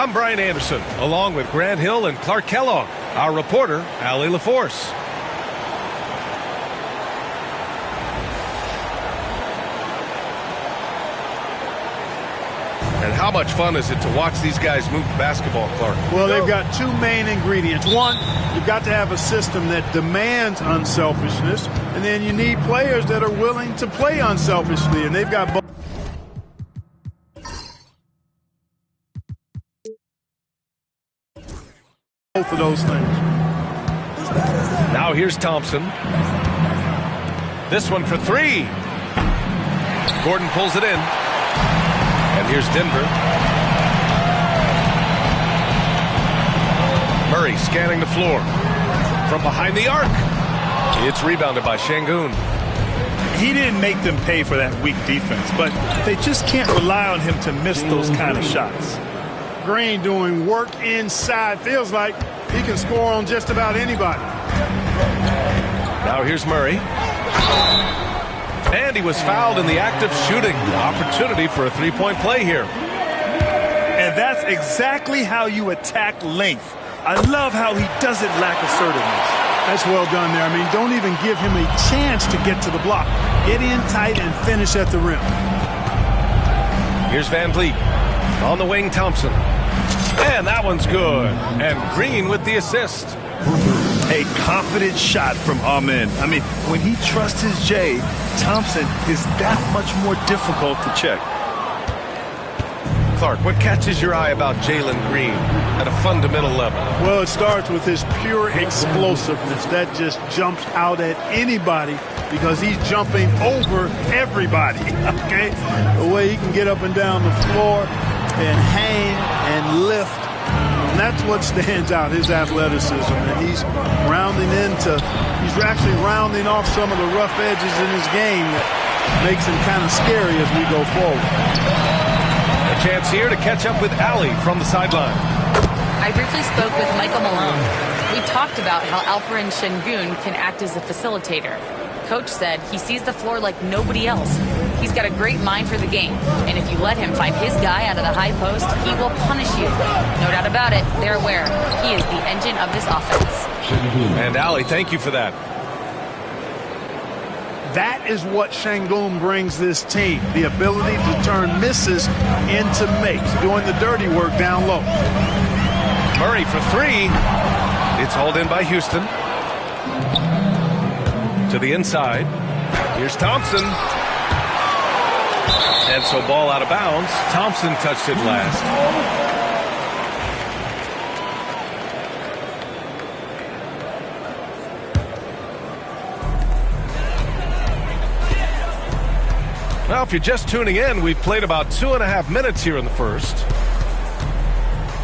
I'm Brian Anderson, along with Grant Hill and Clark Kellogg. Our reporter, Allie LaForce. And how much fun is it to watch these guys move the basketball, Clark? Well, they've got two main ingredients. One, you've got to have a system that demands unselfishness, and then you need players that are willing to play unselfishly, and they've got both. Both of those things. Now here's Thompson. This one for three. Gordon pulls it in. And here's Denver. Murray scanning the floor. From behind the arc. It's rebounded by Şengün. He didn't make them pay for that weak defense, but they just can't rely on him to miss those kind of shots. Green doing work inside. Feels like he can score on just about anybody. Now here's Murray. And he was fouled in the act of shooting. Opportunity for a three-point play here. And that's exactly how you attack length. I love how he doesn't lack assertiveness. That's well done there. I mean, don't even give him a chance to get to the block. Get in tight and finish at the rim. Here's Van Vliet. On the wing, Thompson. And that one's good. And Green with the assist. A confident shot from Amen. I mean, when he trusts his J, Thompson is that much more difficult to check. Clark, what catches your eye about Jalen Green at a fundamental level? Well, it starts with his pure explosiveness. That just jumps out at anybody because he's jumping over everybody, okay? The way he can get up and down the floor and hang and lift. And that's what stands out, his athleticism. And he's actually rounding off some of the rough edges in his game that makes him kind of scary as we go forward. A chance here to catch up with Allie from the sideline. I briefly spoke with Michael Malone. We talked about how Alperen Şengün can act as a facilitator. Coach said he sees the floor like nobody else. He's got a great mind for the game, and if you let him find his guy out of the high post, he will punish you. No doubt about it, they're aware. He is the engine of this offense. And Allie, thank you for that. That is what Şengün brings this team, the ability to turn misses into makes, doing the dirty work down low. Murray for three. It's hauled in by Houston. To the inside. Here's Thompson. And so ball out of bounds. Thompson touched it last. Now, if you're just tuning in, we've played about 2.5 minutes here in the first.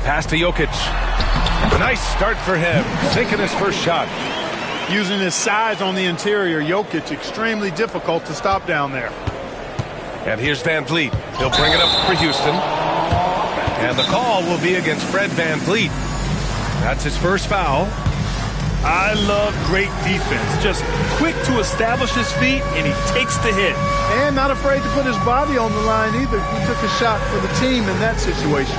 Pass to Jokic. Nice start for him. Sinking his first shot. Using his size on the interior, Jokic extremely difficult to stop down there. And here's Van Vliet. He'll bring it up for Houston. And the call will be against Fred Van Vliet. That's his first foul. I love great defense. Just quick to establish his feet, and he takes the hit. And not afraid to put his body on the line either. He took a shot for the team in that situation.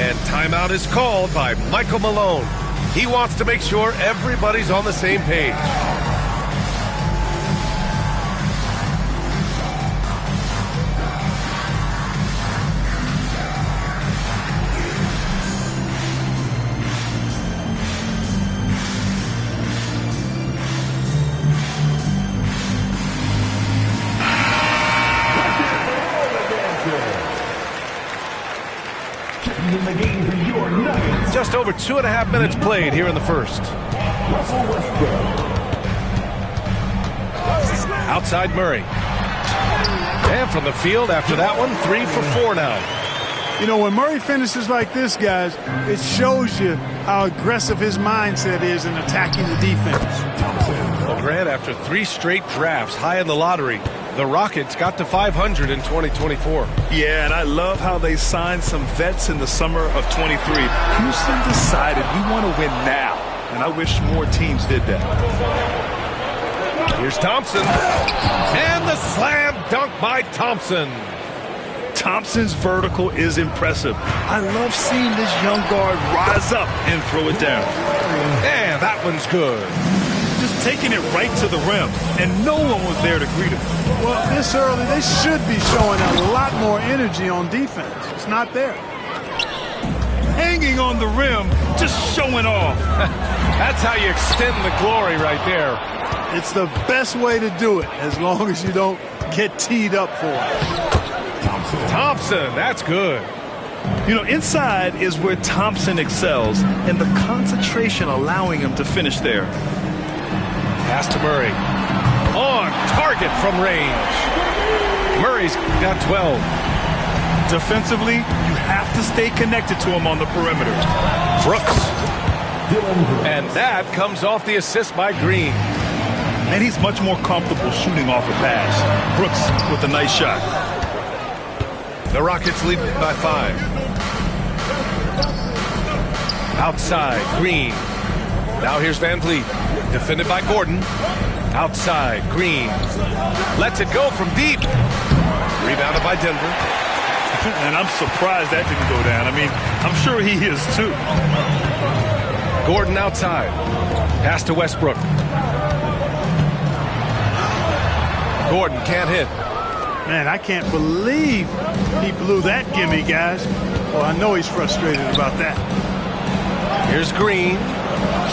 And timeout is called by Michael Malone. He wants to make sure everybody's on the same page. Just over 2.5 minutes played here in the first. Outside Murray. And from the field after that one, 3 for 4 now. You know, when Murray finishes like this, guys, it shows you how aggressive his mindset is in attacking the defense. Well, Grant, after 3 straight drafts high in the lottery, the Rockets got to 500 in 2024. Yeah, and I love how they signed some vets in the summer of 23. Houston decided we want to win now, and I wish more teams did that. Here's Thompson. And the slam dunk by Thompson. Thompson's vertical is impressive. I love seeing this young guard rise up and throw it down. And that one's good. Just taking it right to the rim, and no one was there to greet him. Well, this early, they should be showing a lot more energy on defense. It's not there. Hanging on the rim, just showing off. That's how you extend the glory right there. It's the best way to do it, as long as you don't get teed up for it. Thompson, that's good. You know, inside is where Thompson excels, and the concentration allowing him to finish there. Pass to Murray. On target from range. Murray's got 12. Defensively, you have to stay connected to him on the perimeter. Brooks. And that comes off the assist by Green. And he's much more comfortable shooting off a pass. Brooks with a nice shot. The Rockets lead by 5. Outside, Green. Now here's Van Vliet. Defended by Gordon. Outside, Green. Lets it go from deep. Rebounded by Denver. And I'm surprised that didn't go down. I mean, I'm sure he is too. Gordon outside. Pass to Westbrook. Gordon can't hit. Man, I can't believe he blew that gimme, guys. Well, I know he's frustrated about that. Here's Green.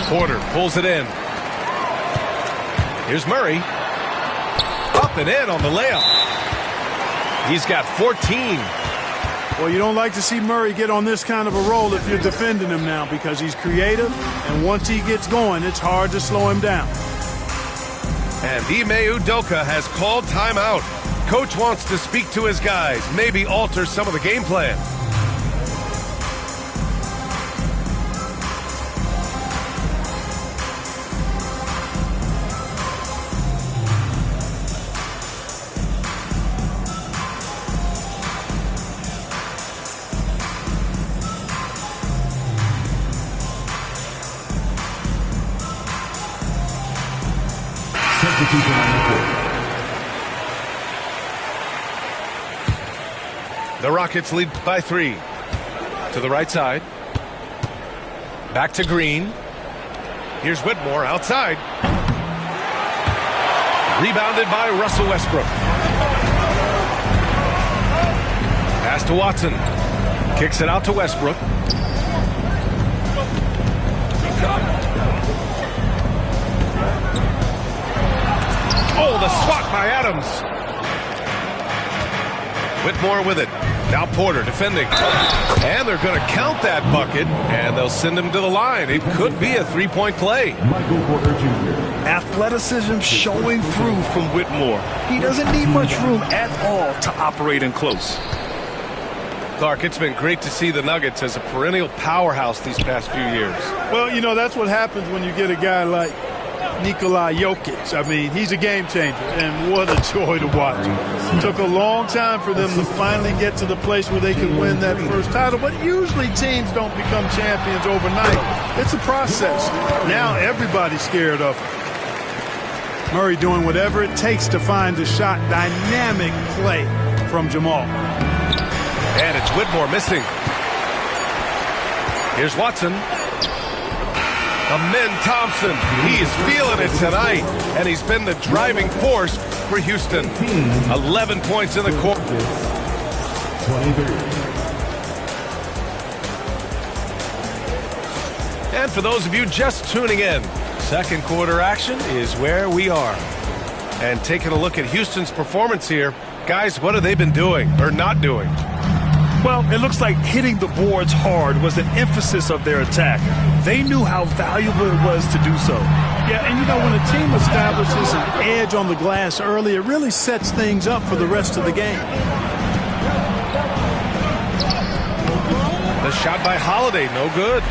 Porter pulls it in. Here's Murray. Up and in on the layup. He's got 14. Well, you don't like to see Murray get on this kind of a roll if you're defending him now, because he's creative, and once he gets going, it's hard to slow him down. And Ime Udoka has called timeout. Coach wants to speak to his guys, maybe alter some of the game plan. The Rockets lead by 3. To the right side. Back to Green. Here's Whitmore outside. Rebounded by Russell Westbrook. Pass to Watson. Kicks it out to Westbrook. Oh, the swat by Adams. Whitmore with it. Now Porter defending. And they're going to count that bucket, and they'll send him to the line. It could be a three-point play. Athleticism showing through from Whitmore. He doesn't need much room at all to operate in close. Clark, it's been great to see the Nuggets as a perennial powerhouse these past few years. Well, you know, that's what happens when you get a guy like Nikola Jokic. I mean, he's a game changer, and what a joy to watch. It took a long time for them to finally get to the place where they could win that first title, but usually teams don't become champions overnight. It's a process. Now everybody's scared of him. Murray doing whatever it takes to find a shot. Dynamic play from Jamal. And it's Whitmore missing. Here's Watson. Amen Thompson. He's feeling it tonight, and he's been the driving force for Houston. 11 points in the quarter. 23. And for those of you just tuning in, second quarter action is where we are. And taking a look at Houston's performance here, guys, what have they been doing or not doing? Well, it looks like hitting the boards hard was an emphasis of their attack. They knew how valuable it was to do so. Yeah, and you know, when a team establishes an edge on the glass early, it really sets things up for the rest of the game. The shot by Holiday, no good.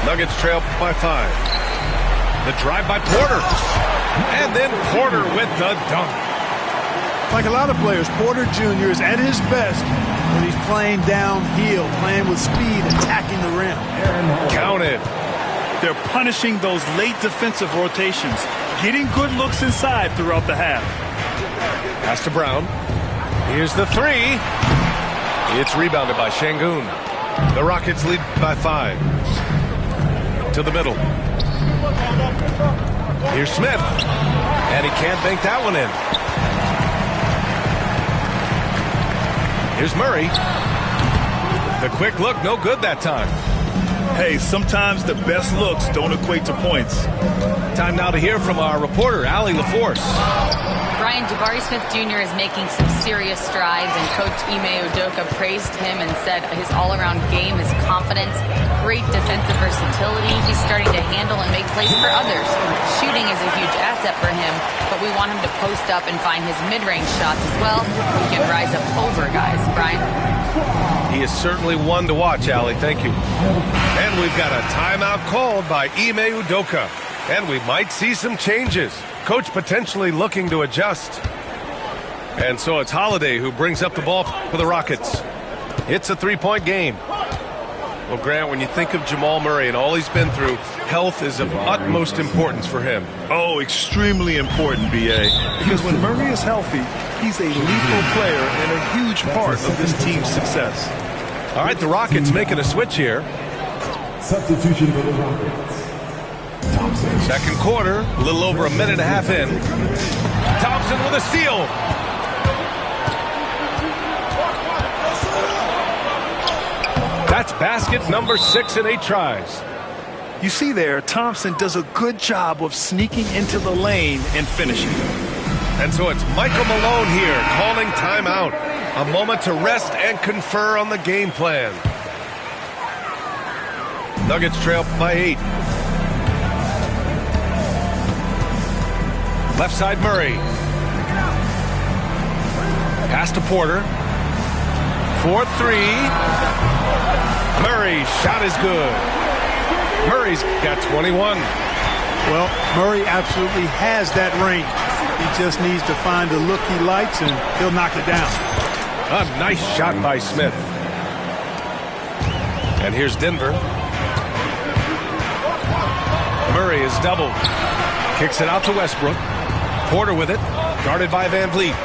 Nuggets trail by 5. The drive by Porter. And then Porter with the dunk. Like a lot of players, Porter Jr. is at his best when he's playing downhill, playing with speed, attacking the rim. Counted. They're punishing those late defensive rotations, getting good looks inside throughout the half. Pass to Brown. Here's the 3. It's rebounded by Şengün. The Rockets lead by 5. To the middle. Here's Smith. And he can't bank that one in. Here's Murray. The quick look, no good that time. Hey, sometimes the best looks don't equate to points. Time now to hear from our reporter, Allie LaForce. Brian, Jabari Smith Jr. is making some serious strides, and Coach Ime Udoka praised him and said his all-around game, his confidence, great defensive versatility. He's starting to handle and make plays for others. Shooting is a huge asset for him, but we want him to post up and find his mid-range shots as well. He can rise up over guys. Brian? He is certainly one to watch, Allie. Thank you. And we've got a timeout called by Ime Udoka. And we might see some changes. Coach potentially looking to adjust. And so it's Holiday who brings up the ball for the Rockets. It's a three-point game. Well, Grant, when you think of Jamal Murray and all he's been through, health is of utmost importance for him. Oh, extremely important, B.A. Because when Murray is healthy, he's a lethal player and a huge part of this team's success. All right, the Rockets making a switch here. Substitution for the Rockets. Thompson. Second quarter, a little over a minute and a half in. Thompson with a steal. That's basket number 6 in 8 tries. You see there, Thompson does a good job of sneaking into the lane and finishing. And so it's Michael Malone here calling timeout. A moment to rest and confer on the game plan. Nuggets trail by 8. Left side Murray. Pass to Porter. 4-3. Murray's shot is good. Murray's got 21. Well, Murray absolutely has that range. He just needs to find the look he likes, and he'll knock it down. A nice shot by Smith. And here's Denver. Murray is doubled. Kicks it out to Westbrook. Porter with it. Guarded by Van Vliet.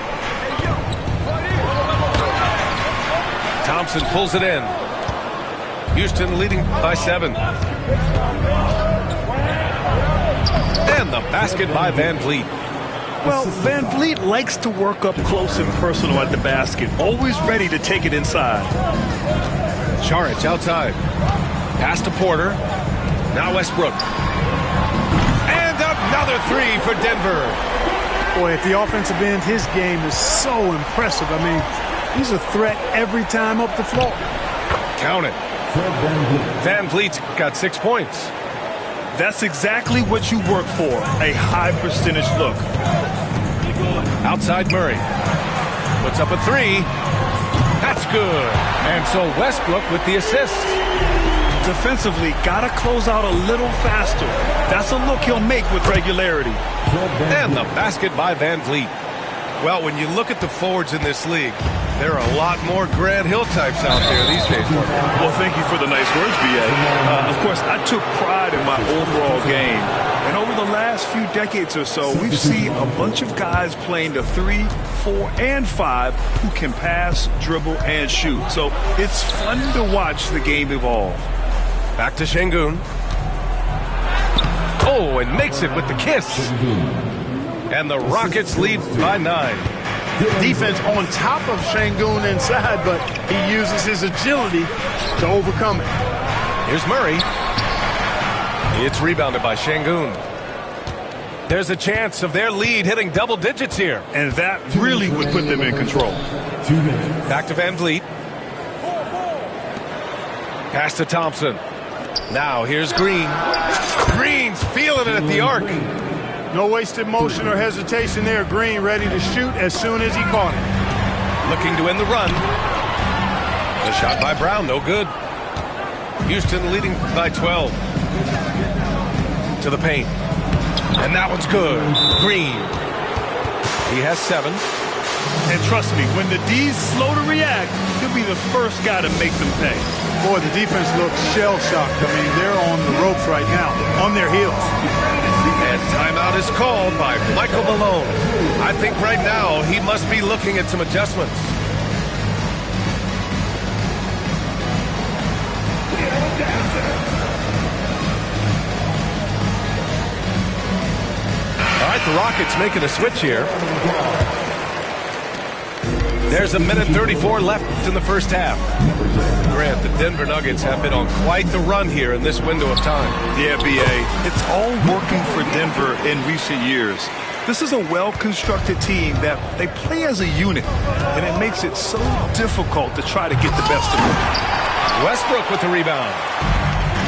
Thompson pulls it in. Houston leading by 7. And the basket by Van Vliet. Well, Van Vliet likes to work up close and personal at the basket, always ready to take it inside. Charic outside. Pass to Porter. Now Westbrook. And another 3 for Denver. Boy, at the offensive end, his game is so impressive. I mean, he's a threat every time up the floor. Count it. Van Vliet's got 6 points. That's exactly what you work for, a high percentage look. Outside Murray. Puts up a 3. That's good. And so Westbrook with the assist. Defensively, got to close out a little faster. That's a look he'll make with regularity. And the basket by Van Vliet. Well, when you look at the forwards in this league, there are a lot more Grant Hill types out there these days. Well, thank you for the nice words, B.A. Of course, I took pride in my overall game. And over the last few decades or so, we've seen a bunch of guys playing the 3, 4, and 5 who can pass, dribble, and shoot. So it's fun to watch the game evolve. Back to Şengün. Oh, and makes it with the kiss. And the Rockets lead by 9. Defense on top of Şengün inside, but he uses his agility to overcome it. Here's Murray. It's rebounded by Şengün. There's a chance of their lead hitting double digits here. And that really would put them in control. 2 minutes. Back to Van Vliet. Pass to Thompson. Now here's Green. Green's feeling it at the arc. No wasted motion or hesitation there. Green ready to shoot as soon as he caught it. Looking to end the run. The shot by Brown, no good. Houston leading by 12. To the paint. And that one's good. Green. He has 7. And trust me, when the D's slow to react, he'll be the first guy to make them pay. Boy, the defense looks shell-shocked. I mean, they're on the ropes right now, on their heels. And timeout is called by Michael Malone. I think right now he must be looking at some adjustments. All right, the Rockets making a switch here. There's 1:34 left in the first half. Grant, the Denver Nuggets have been on quite the run here in this window of time. Yeah, B.A., it's all working for Denver in recent years. This is a well-constructed team that they play as a unit, and it makes it so difficult to try to get the best of them. Westbrook with the rebound.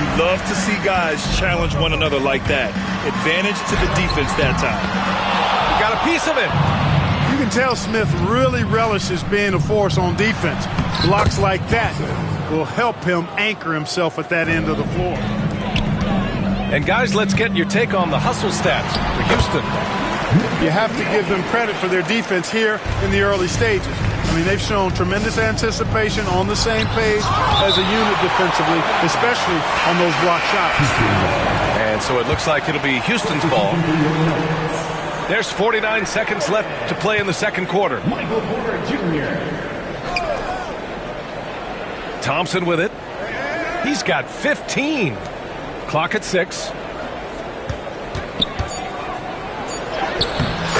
You love to see guys challenge one another like that. Advantage to the defense that time. He got a piece of it. You can tell Smith really relishes being a force on defense. Blocks like that will help him anchor himself at that end of the floor. And guys, let's get your take on the hustle stats for Houston. You have to give them credit for their defense here in the early stages. I mean, they've shown tremendous anticipation, on the same page as a unit defensively, especially on those block shots. And so it looks like it'll be Houston's ball. There's 49 seconds left to play in the second quarter. Michael Porter Jr. Thompson with it. He's got 15. Clock at 6.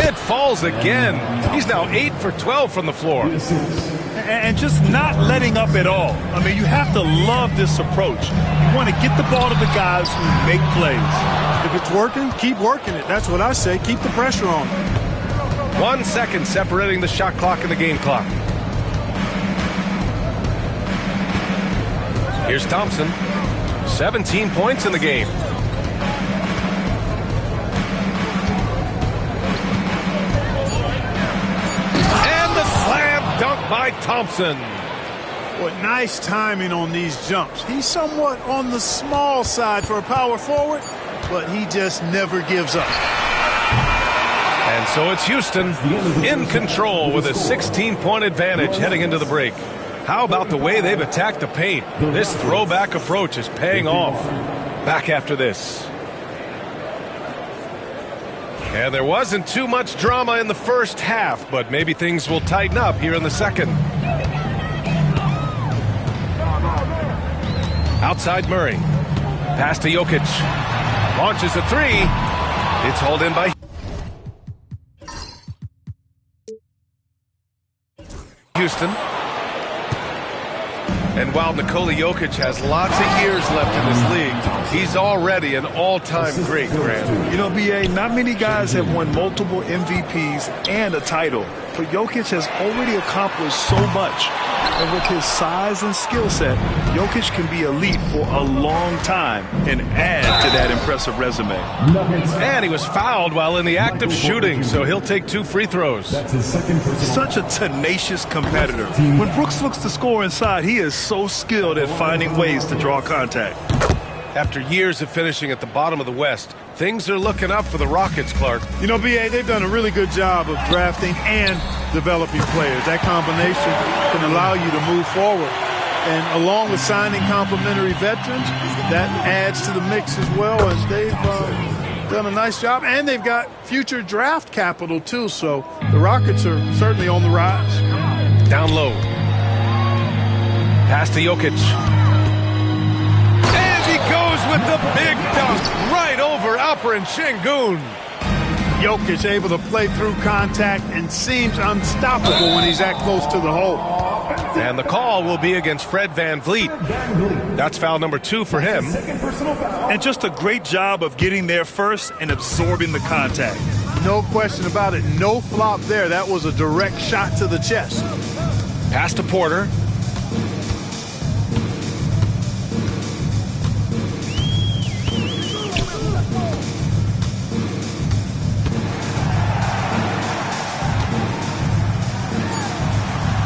It falls again. He's now 8 for 12 from the floor. And just not letting up at all. I mean, you have to love this approach. You want to get the ball to the guys who make plays. If it's working, keep working it. That's what I say. Keep the pressure on. 1 second separating the shot clock and the game clock. Here's Thompson. 17 points in the game. And the slam dunk by Thompson. What nice timing on these jumps. He's somewhat on the small side for a power forward, but he just never gives up. And so it's Houston in control with a 16-point advantage heading into the break. How about the way they've attacked the paint? This throwback approach is paying off. Back after this. And there wasn't too much drama in the first half, but maybe things will tighten up here in the second. Outside Murray. Pass to Jokic. Launches a three. It's hauled in by Houston. And while Nikola Jokic has lots of years left in this league, he's already an all-time great, Grant. You know, B.A., not many guys have won multiple MVPs and a title, but Jokic has already accomplished so much. And with his size and skill set, Jokic can be elite for a long time and add to that impressive resume. And he was fouled while in the act of shooting, so he'll take 2 free throws. That's his second personal. Such a tenacious competitor. When Brooks looks to score inside, he is so skilled at finding ways to draw contact. After years of finishing at the bottom of the West, things are looking up for the Rockets, Clark. You know, B.A., they've done a really good job of drafting and developing players. That combination can allow you to move forward. And along with signing complementary veterans, that adds to the mix as well. And they've done a nice job. And they've got future draft capital, too. So the Rockets are certainly on the rise. Down low. Pass to Jokic. And he goes with the big dunk right over Alperen Şengün. Jokic able to play through contact and seems unstoppable when he's that close to the hole. And the call will be against Fred VanVleet. That's foul number 2 for him. And just a great job of getting there first and absorbing the contact. No question about it. No flop there. That was a direct shot to the chest. Pass to Porter.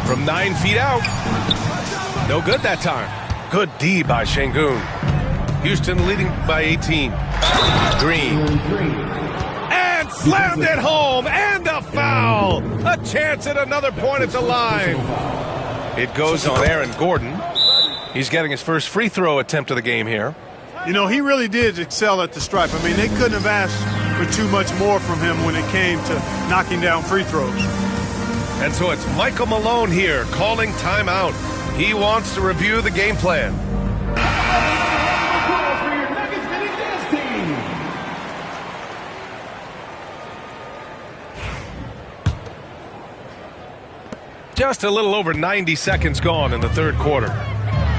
From 9 feet out. No good that time. Good D by Şengün. Houston leading by 18. Green. And slammed it home. And a foul. A chance at another point at the line. It goes on Aaron Gordon. He's getting his first free throw attempt of the game here. You know, he really did excel at the stripe. I mean, they couldn't have asked for too much more from him when it came to knocking down free throws. And so it's Michael Malone here calling timeout. He wants to review the game plan. For your Nuggets Mini Dance Team. Just a little over 90 seconds gone in the third quarter.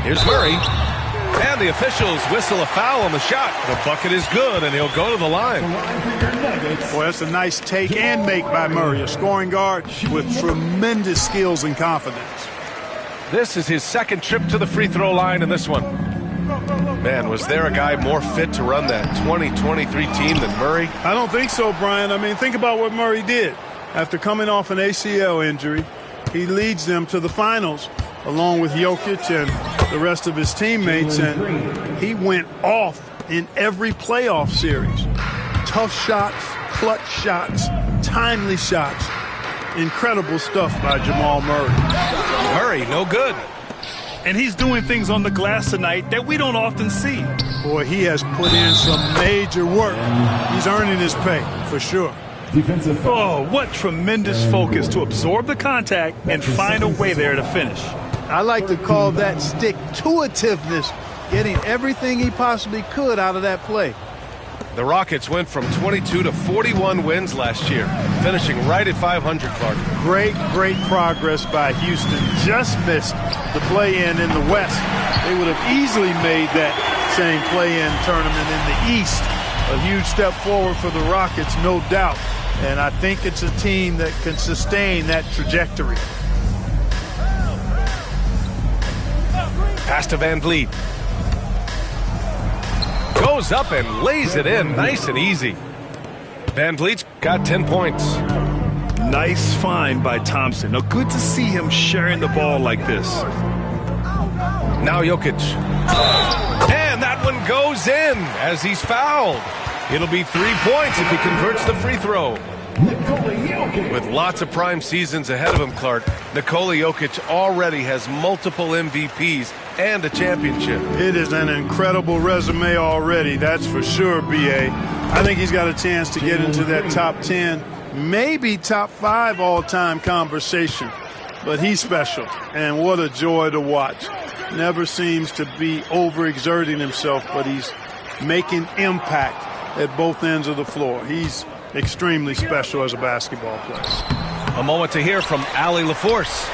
Here's Murray. And the officials whistle a foul on the shot. The bucket is good, and he'll go to the line. Boy, that's a nice take and make by Murray, a scoring guard with tremendous skills and confidence. This is his second trip to the free throw line in this one. Man, was there a guy more fit to run that 2023 team than Murray? I don't think so, Brian. I mean, think about what Murray did. After coming off an ACL injury, he leads them to the finals along with Jokic and the rest of his teammates, and he went off in every playoff series. Tough shots, clutch shots, timely shots. Incredible stuff by Jamal Murray. Murray, no good. And he's doing things on the glass tonight that we don't often see. Boy, he has put in some major work. He's earning his pay, for sure. Defensive foul. Oh, what tremendous focus to absorb the contact and find a way there to finish. I like to call that stick-to-itiveness, getting everything he possibly could out of that play. The Rockets went from 22 to 41 wins last year, finishing right at 500, Clark. Great progress by Houston. Just missed the play-in in the West. They would have easily made that same play-in tournament in the East. A huge step forward for the Rockets, no doubt. And I think it's a team that can sustain that trajectory. Pass to Van Vliet. Goes up and lays it in nice and easy. Van Vliet's got 10 points. Nice find by Thompson. Now, good to see him sharing the ball like this. Now Jokic. And that one goes in as he's fouled. It'll be 3 points if he converts the free throw. With lots of prime seasons ahead of him, Clark, Nikola Jokic already has multiple MVPs and a championship. It is an incredible resume already, that's for sure, B.A. I think he's got a chance to get into that top 10, maybe top 5 all-time conversation. But he's special, and what a joy to watch. Never seems to be overexerting himself, but he's making impact at both ends of the floor. He's extremely special as a basketball player. A moment to hear from Allie LaForce.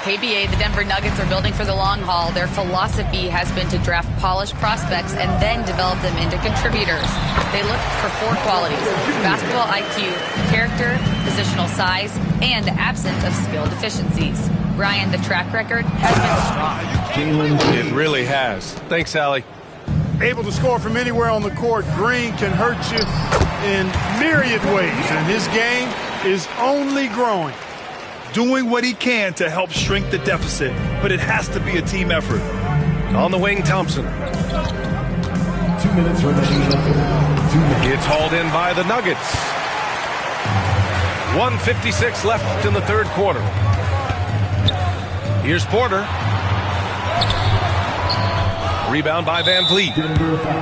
KBA, the Denver Nuggets are building for the long haul. Their philosophy has been to draft polished prospects and then develop them into contributors. They look for 4 qualities: basketball IQ, character, positional size, and the absence of skill deficiencies. Brian, the track record has been strong. It really has. Thanks, Allie. Able to score from anywhere on the court, Green can hurt you in myriad ways, and his game is only growing. Doing what he can to help shrink the deficit, but it has to be a team effort. On the wing, Thompson. 2 minutes remaining. 2 minutes. It's hauled in by the Nuggets. 1:56 left in the third quarter. Here's Porter. Rebound by Van Vliet.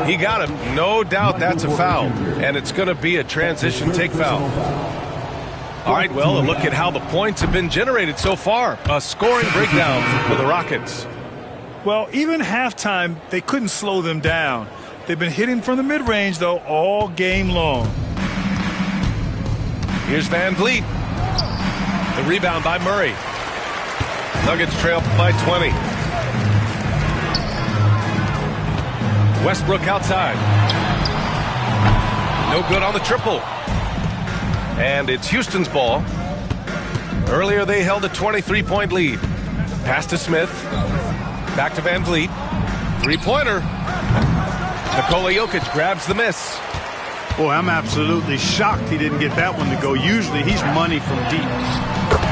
He got him. No doubt that's a foul. And it's going to be a transition take foul. All right, well, a look at how the points have been generated so far. A scoring breakdown for the Rockets. Well, even halftime, they couldn't slow them down. They've been hitting from the mid-range, though, all game long. Here's Van Vliet. The rebound by Murray. Nuggets trail by 20. Westbrook outside. No good on the triple. And it's Houston's ball. Earlier they held a 23-point lead. Pass to Smith. Back to Van Vliet. Three-pointer. Nikola Jokic grabs the miss. Boy, I'm absolutely shocked he didn't get that one to go. Usually he's money from deep.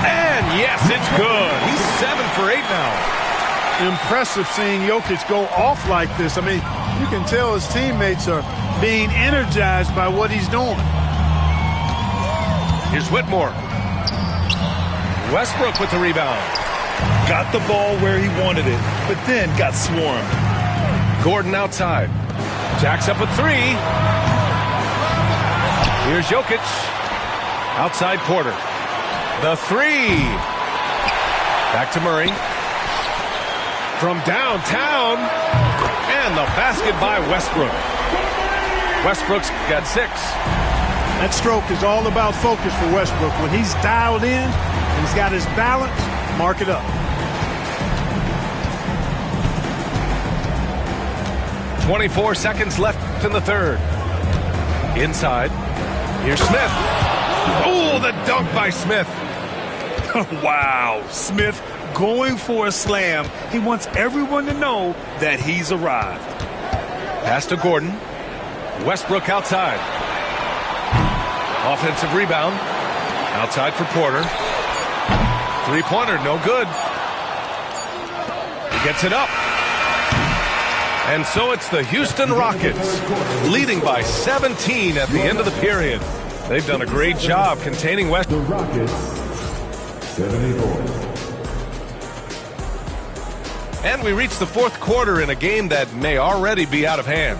And yes, it's good. He's 7 for 8 now. Impressive seeing Jokic go off like this. I mean, you can tell his teammates are being energized by what he's doing. Here's Whitmore. Westbrook with the rebound. Got the ball where he wanted it, but then got swarmed. Gordon outside. Jacks up a 3. Here's Jokic. Outside Porter. The 3. Back to Murray. From downtown. And the basket by Westbrook. Westbrook's got 6. That stroke is all about focus for Westbrook. When he's dialed in and he's got his balance, mark it up. .24 seconds left in the third. Inside. Here's Smith. Oh, the dunk by Smith. Wow. Smith going for a slam. He wants everyone to know that he's arrived. Pass to Gordon. Westbrook outside. Offensive rebound. Outside for Porter. Three-pointer, no good. He gets it up. And so it's the Houston Rockets leading by 17 at the end of the period. They've done a great job containing West. The Rockets, 74. And we reach the fourth quarter in a game that may already be out of hand.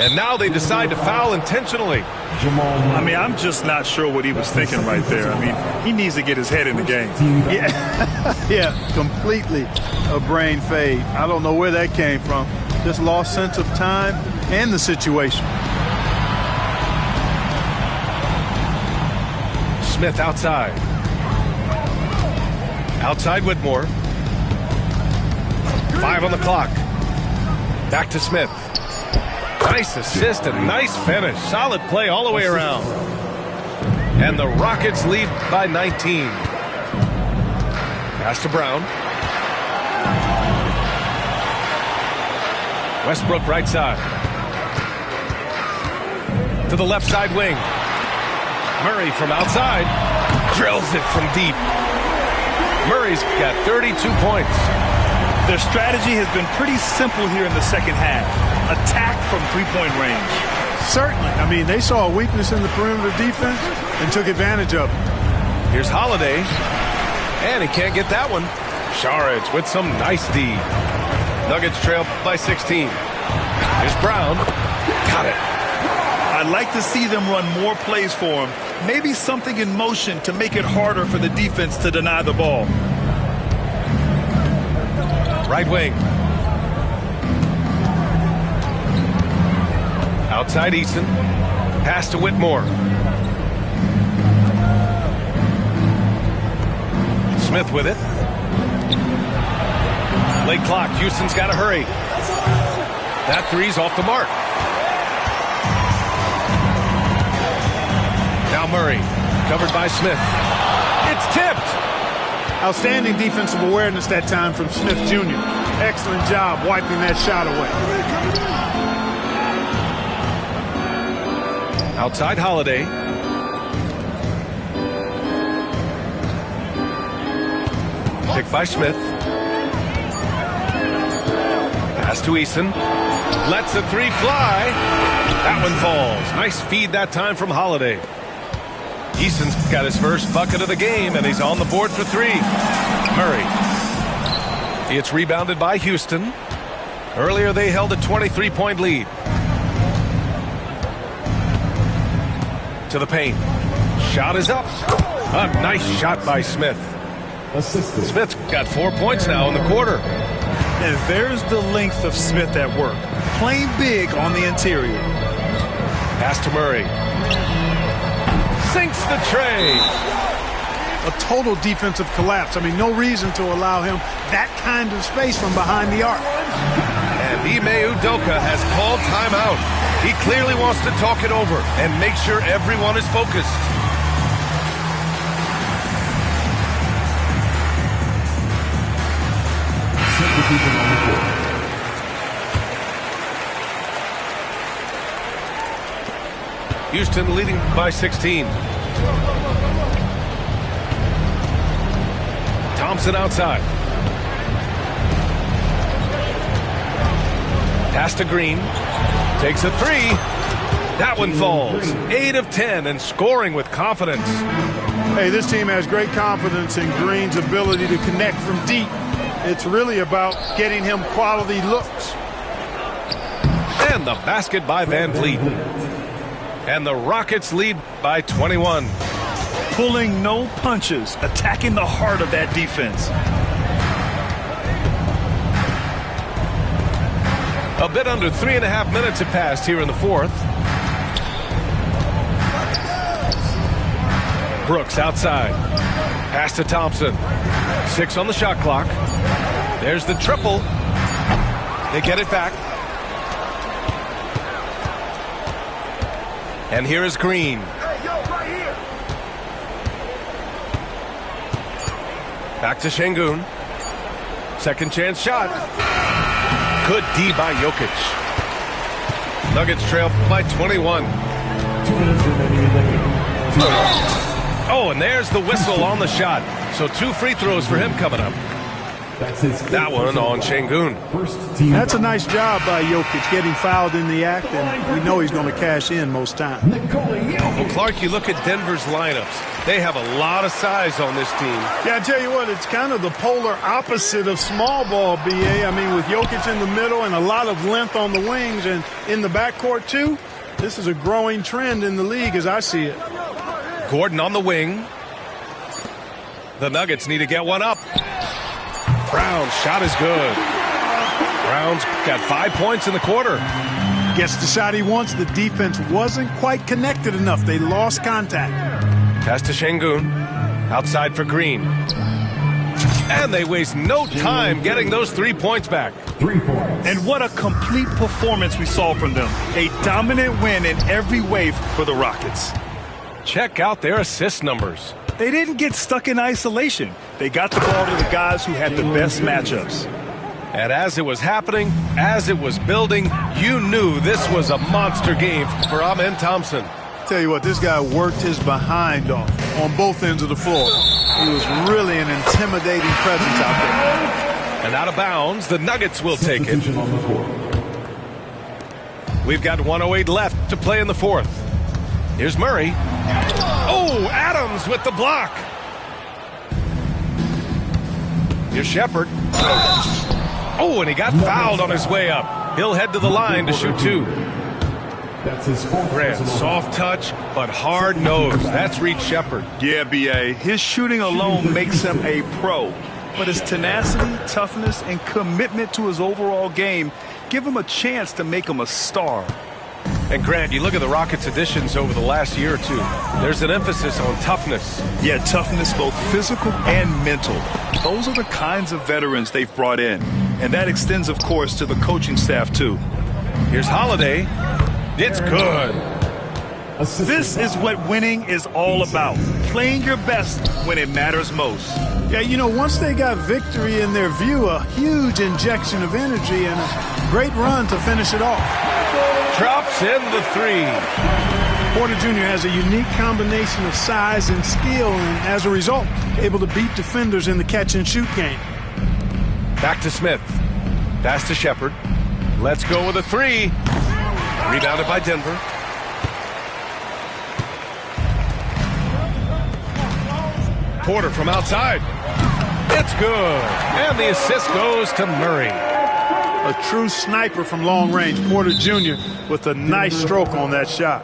And now they decide to foul intentionally. I mean, I'm just not sure what he was thinking right there. I mean, he needs to get his head in the game. Yeah, completely a brain fade. I don't know where that came from. Just lost sense of time and the situation. Smith outside. Outside Whitmore. 5 on the clock. Back to Smith. Nice assist and nice finish. Solid play all the way around. And the Rockets lead by 19. Pass to Brown. Westbrook right side. To the left side wing. Murray from outside. Drills it from deep. Murray's got 32 points. Their strategy has been pretty simple here in the second half. Attack from three-point range. Certainly. I mean, they saw a weakness in the perimeter defense and took advantage of it. Here's Holiday. And he can't get that one. Saric with some nice D. Nuggets trail by 16. Here's Brown. Got it. I'd like to see them run more plays for him. Maybe something in motion to make it harder for the defense to deny the ball. Right wing. Outside Eason. Pass to Whitmore. Smith with it. Late clock. Houston's got to hurry. That three's off the mark. Now Murray. Covered by Smith. It's tipped. Outstanding defensive awareness that time from Smith Jr. Excellent job wiping that shot away. Outside Holiday. Picked by Smith. Pass to Eason. Lets the three fly. That one falls. Nice feed that time from Holiday. Eason's got his first bucket of the game, and he's on the board for 3. Murray. It's rebounded by Houston. Earlier they held a 23-point lead. To the paint. Shot is up. A nice shot by Smith. Assisted. Smith's got 4 points now in the quarter. And there's the length of Smith at work. Playing big on the interior. Pass to Murray. Sinks the tray. A total defensive collapse. I mean, no reason to allow him that kind of space from behind the arc. And Ime Udoka has called timeout. He clearly wants to talk it over and make sure everyone is focused. Substitution on the court. Houston leading by 16. Thompson outside. Pass to Green. Takes a 3. That one falls. 8 of 10 and scoring with confidence. Hey, this team has great confidence in Green's ability to connect from deep. It's really about getting him quality looks. And the basket by Van Vliet. And the Rockets lead by 21. pulling no punches, attacking the heart of that defense. A bit under 3.5 minutes have passed here in the fourth. Brooks outside. Pass to Thompson. 6 on the shot clock. There's the triple. They get it back. And here is Green. Back to Şengün. Second chance shot. Good D by Jokic. Nuggets trail by 21. 2 minutes remaining in the game. Oh, and there's the whistle on the shot. So 2 free throws for him coming up. That's his That one on Şengün. first team. That's a nice job by Jokic getting fouled in the act, and we know he's going to cash in most times. Well, Clark, you look at Denver's lineups. They have a lot of size on this team. Yeah, I tell you what, it's kind of the polar opposite of small ball, BA. I mean, with Jokic in the middle and a lot of length on the wings and in the backcourt, too, this is a growing trend in the league as I see it. Gordon on the wing. The Nuggets need to get one up. Brown's shot is good. Brown's got 5 points in the quarter. Gets the shot he wants. The defense wasn't quite connected enough. They lost contact. Pass to Şengün. Outside for Green. And they waste no time getting those 3 points back. 3 points. And what a complete performance we saw from them. A dominant win in every way for the Rockets. Check out their assist numbers. They didn't get stuck in isolation. They got the ball to the guys who had the best matchups. And as it was happening, as it was building, you knew this was a monster game for Amen Thompson. Tell you what, this guy worked his behind off on both ends of the floor. He was really an intimidating presence out there. And out of bounds, the Nuggets will take it. Substitution on the court. We've got 1:08 left to play in the fourth. Here's Murray. Oh, Adams with the block. Here's Shepherd. Oh, and he got fouled on his way up. He'll head to the line to shoot 2. That's his fourth. Grant, personal soft touch, but hard nose. That's Reed Shepherd. Yeah, B.A. His shooting alone makes him a pro. But his tenacity, toughness, and commitment to his overall game give him a chance to make him a star. And Grant, you look at the Rockets' additions over the last year or two. There's an emphasis on toughness. Yeah, toughness, both physical and mental. Those are the kinds of veterans they've brought in. And that extends, of course, to the coaching staff, too. Here's Holiday. It's good. This is what winning is all about. Playing your best when it matters most. Yeah, you know, once they got victory in their view, a huge injection of energy and a great run to finish it off. Drops in the 3. Porter Jr. has a unique combination of size and skill, and as a result, able to beat defenders in the catch-and-shoot game. Back to Smith. Pass to Shepherd. Let's go with a 3. Rebounded by Denver. Porter from outside. It's good. And the assist goes to Murray. A true sniper from long range, Porter Jr. with a nice stroke on that shot.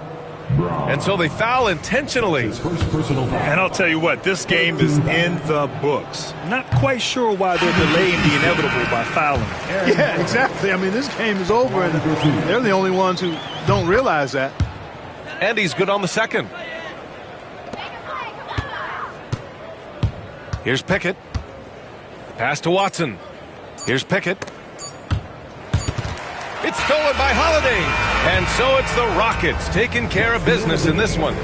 And so they foul intentionally. His first personal foul. And I'll tell you what, this game is in the books. Not quite sure why they're delaying the inevitable by fouling. Yeah, exactly. I mean, this game is over, and they're the only ones who don't realize that. And he's good on the second. Here's Pickett. Pass to Watson. Here's Pickett. It's stolen by Holiday. And so it's the Rockets taking care of business in this one.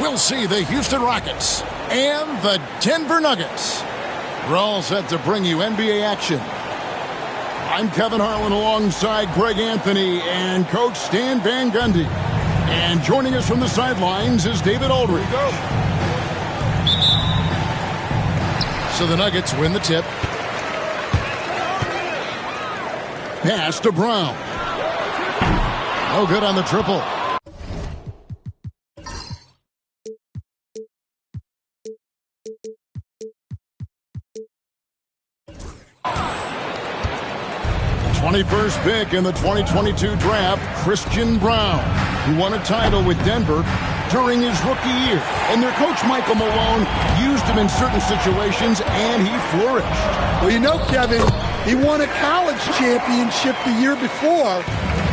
we'll see the Houston Rockets and the Denver Nuggets. We're all set to bring you NBA action. I'm Kevin Harlan alongside Greg Anthony and Coach Stan Van Gundy. And joining us from the sidelines is David Aldridge. So the Nuggets win the tip. Pass to Brown. No good on the triple. The 21st pick in the 2022 draft, Christian Brown, who won a title with Denver during his rookie year. And their coach, Michael Malone, used him in certain situations, and he flourished. Well, you know, Kevin, he won a college championship the year before.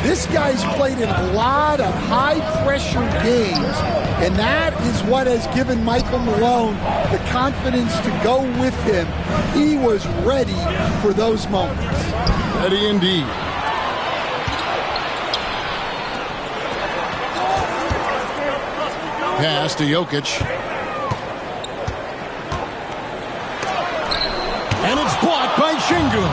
This guy's played in a lot of high-pressure games, and that is what has given Michael Malone the confidence to go with him. He was ready for those moments. Ready indeed. Pass to Jokic. And it's blocked by Şengün.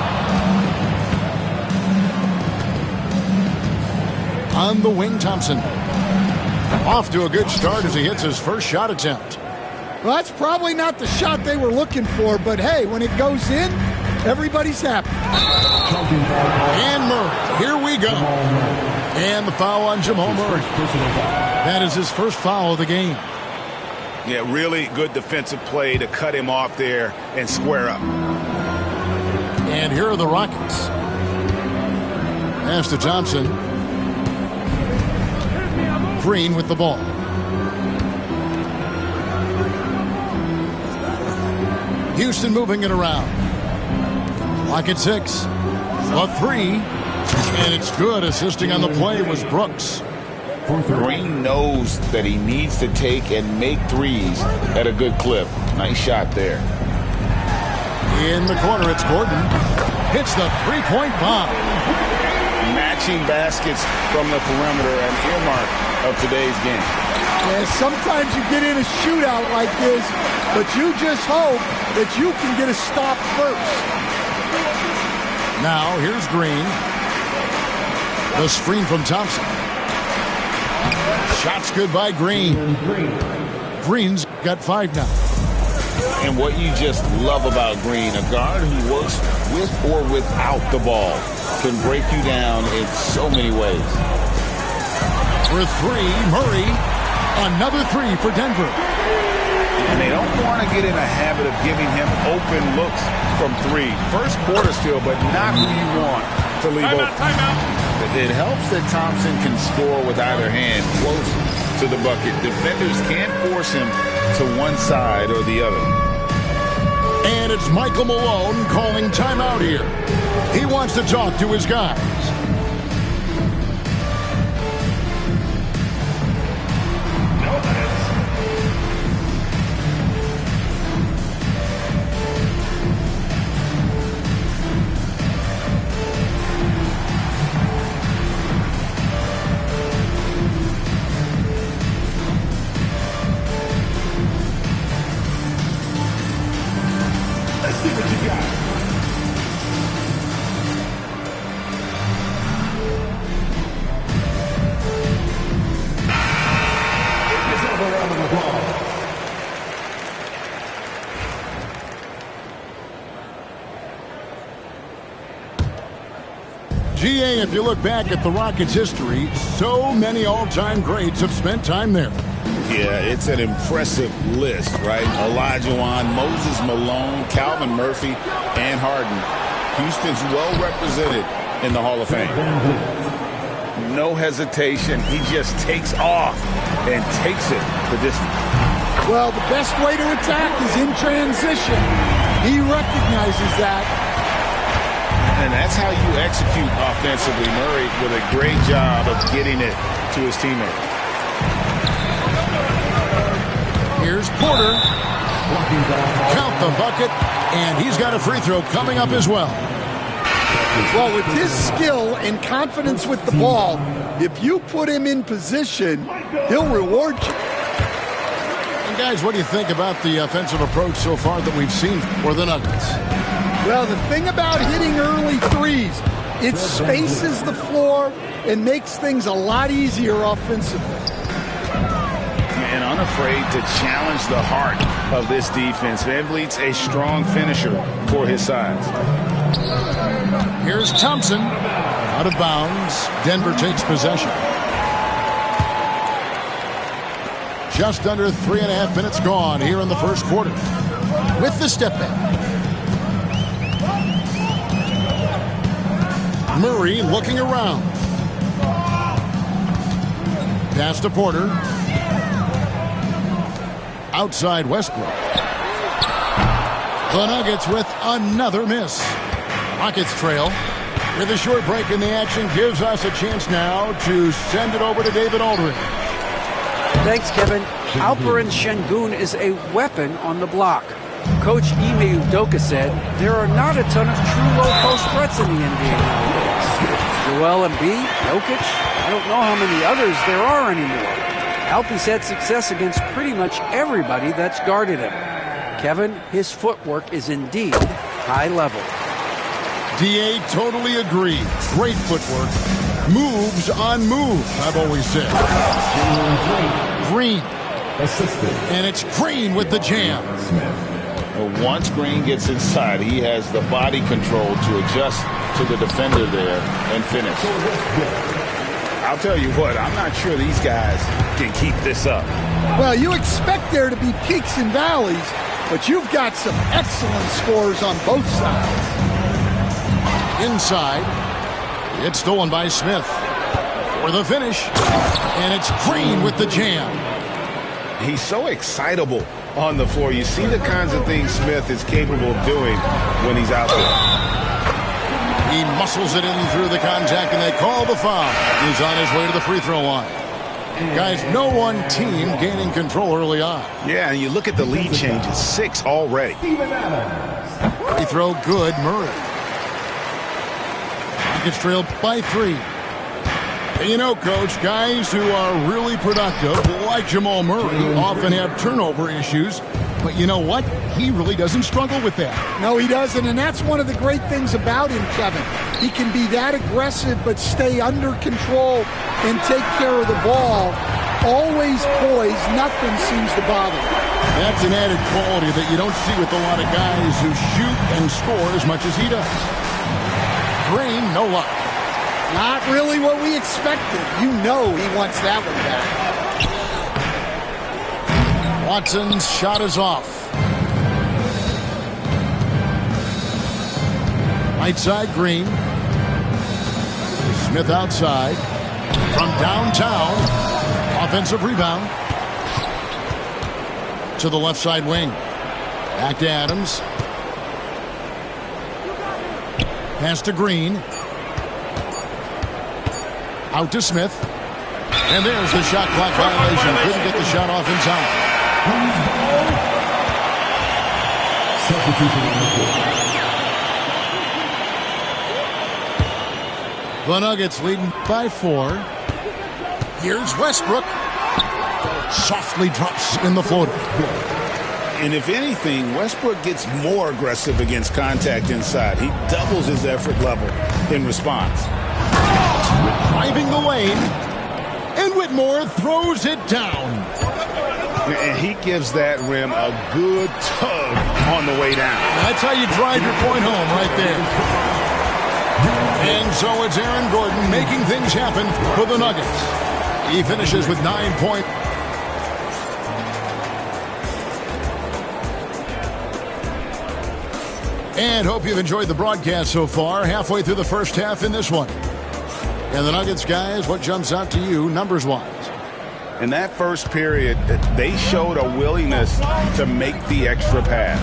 On the wing, Thompson. Off to a good start as he hits his first shot attempt. Well, that's probably not the shot they were looking for, but hey, when it goes in, everybody's happy. And Murray, here we go. And the foul on Jamal Murray. That is his first foul of the game. Yeah, really good defensive play to cut him off there and square up. And here are the Rockets. Pass to Thompson. Green with the ball. Houston moving it around. Clock at 6. A three. And it's good. Assisting on the play was Brooks. Green knows that he needs to take and make threes at a good clip. Nice shot there. In the corner, it's Gordon. Hits the three-point bomb. Matching baskets from the perimeter, an earmark of today's game. Yeah, sometimes you get in a shootout like this, but you just hope that you can get a stop first. Now, here's Green. The screen from Thompson. Shots good by Green. Green's got 5 now. And what you just love about Green, a guard who works with or without the ball, can break you down in so many ways. For 3, Murray. Another 3 for Denver. And they don't want to get in a habit of giving him open looks from 3. First quarter still, but not who you want to leave open. It helps that Thompson can score with either hand close to the bucket. Defenders can't force him to one side or the other. And it's Michael Malone calling timeout here. He wants to talk to his guys. GA, if you look back at the Rockets' history, so many all-time greats have spent time there. Yeah, it's an impressive list, right? Olajuwon, Moses Malone, Calvin Murphy, and Harden. Houston's well represented in the Hall of Fame. No hesitation. He just takes off and takes it the distance. Well, the best way to attack is in transition. He recognizes that. And that's how you execute offensively. Murray with a great job of getting it to his teammate. Here's Porter. Count the bucket, and he's got a free throw coming up as well. Well, with his skill and confidence with the ball, if you put him in position, he'll reward you. Guys, what do you think about the offensive approach so far that we've seen for the Nuggets? Well, the thing about hitting early threes, it spaces the floor and makes things a lot easier offensively. And unafraid to challenge the heart of this defense. VanVleet's a strong finisher for his size. Here's Thompson. Out of bounds. Denver takes possession. Just under 3.5 minutes gone here in the first quarter. With the step back. Murray looking around. Pass to Porter. Outside Westbrook. The Nuggets with another miss. Rockets trail. With a short break in the action gives us a chance now to send it over to David Aldridge. Thanks, Kevin. Alperen Şengün is a weapon on the block. Coach Ime Udoka said there are not a ton of true low-post threats in the NBA nowadays. Joel Embiid, Jokic, I don't know how many others there are anymore. Alpy's had success against pretty much everybody that's guarded him. Kevin, his footwork is indeed high level. DA totally agreed. Great footwork. Moves on moves, I've always said. Green. And it's Green with the jam. Well, once Green gets inside, he has the body control to adjust to the defender there and finish. I'll tell you what, I'm not sure these guys can keep this up. Well, you expect there to be peaks and valleys, but you've got some excellent scores on both sides. Inside. It's stolen by Smith. For the finish. And it's Green with the jam. He's so excitable on the floor. You see the kinds of things Smith is capable of doing when he's out there. He muscles it in through the contact, and they call the foul. He's on his way to the free throw line. Guys, no one team gaining control early on. Yeah, and you look at the lead changes, 6 already. Free throw good, Murray. Rockets trailed by 3. And you know, Coach, guys who are really productive, like Jamal Murray, often have turnover issues. But you know what? He really doesn't struggle with that. No, he doesn't, and that's one of the great things about him, Kevin. He can be that aggressive but stay under control and take care of the ball. Always poised, nothing seems to bother him. That's an added quality that you don't see with a lot of guys who shoot and score as much as he does. Green, no luck. Not really what we expected. You know he wants that one back. Watson's shot is off. Right side, Green. Smith outside. From downtown. Offensive rebound. To the left side wing. Back to Adams. Pass to Green. Out to Smith. And there's the shot clock violation. Couldn't get the shot off in time. The Nuggets leading by 4. Here's Westbrook. Softly drops in the floater. And if anything, Westbrook gets more aggressive against contact inside. He doubles his effort level in response. Driving the lane. And Whitmore throws it down. And he gives that rim a good tug on the way down. That's how you drive your point home right there. And so it's Aaron Gordon making things happen for the Nuggets. He finishes with 9 points. And hope you've enjoyed the broadcast so far. Halfway through the first half in this one. And the Nuggets, guys, what jumps out to you numbers-wise? In that first period, they showed a willingness to make the extra pass.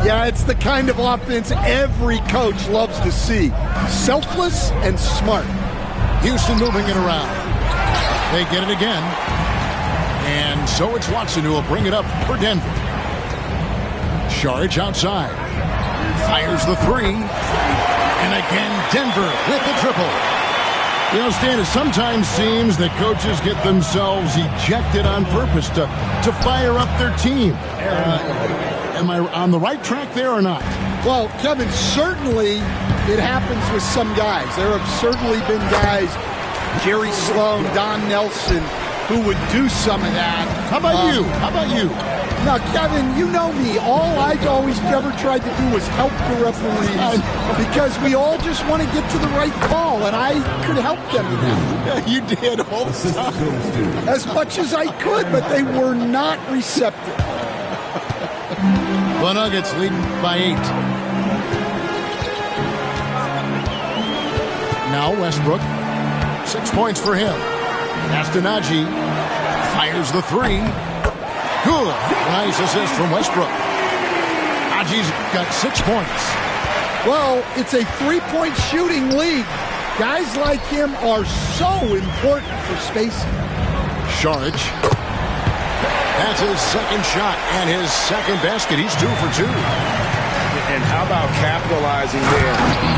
Yeah, it's the kind of offense every coach loves to see. Selfless and smart. Houston moving it around. They get it again. And so it's Watson who will bring it up for Denver. Saric outside. Fires the 3. And again, Denver with the triple. You know, Stan, it sometimes seems that coaches get themselves ejected on purpose to fire up their team. Am I on the right track there or not? Well, Kevin, certainly it happens with some guys. There have certainly been guys, Jerry Sloan, Don Nelson, who would do some of that. How about you? How about you? Now, Kevin, you know me. All I always ever tried to do was help the referees because we all just want to get to the right call, and I could help them in that. You did all the time. As much as I could, but they were not receptive. The Nuggets lead by 8. Now Westbrook. 6 points for him. Astonagi fires the 3. Good. Nice assist from Westbrook. Naji's got 6 points. Well, it's a three-point shooting league. Guys like him are so important for spacing. Saric. That's his second shot and his second basket. He's 2 for 2. And how about capitalizing there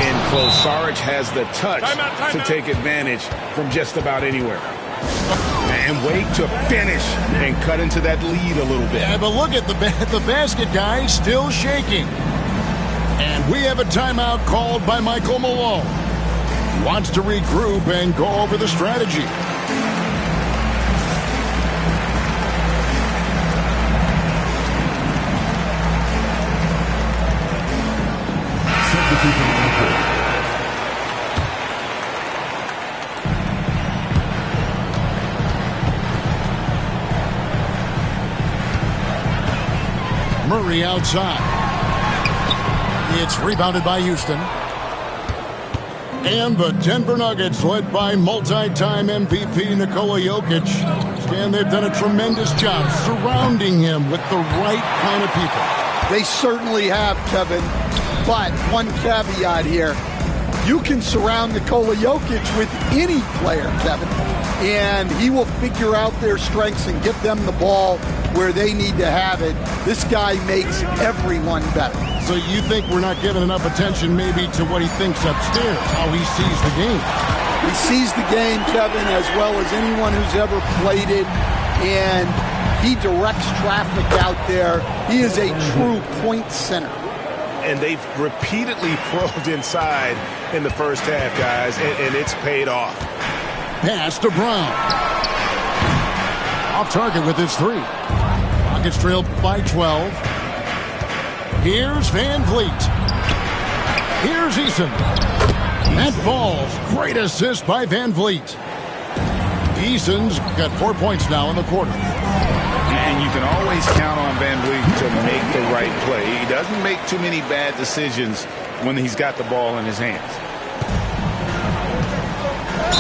in close? Saric has the touch to take advantage from just about anywhere. And wait to finish and cut into that lead a little bit. Yeah, but look at the basket guy still shaking. And we have a timeout called by Michael Malone. He wants to regroup and go over the strategy. Murray outside. It's rebounded by Houston. And the Denver Nuggets, led by multi-time MVP Nikola Jokic. And they've done a tremendous job surrounding him with the right kind of people. They certainly have, Kevin. But one caveat here. You can surround Nikola Jokic with any player, Kevin. And he will figure out their strengths and get them the ball where they need to have it. This guy makes everyone better. So you think we're not giving enough attention maybe to what he thinks upstairs, how he sees the game? He sees the game, Kevin, as well as anyone who's ever played it. And he directs traffic out there. He is a true point center. And they've repeatedly probed inside in the first half, guys, and it's paid off. Pass to Brown. Off target with his 3. Rockets trail by 12. Here's Van Vliet. Here's Eason. That falls. Great assist by Van Vliet. Eason's got 4 points now in the quarter. And you can always count on Van Vliet to make the right play. He doesn't make too many bad decisions when he's got the ball in his hands.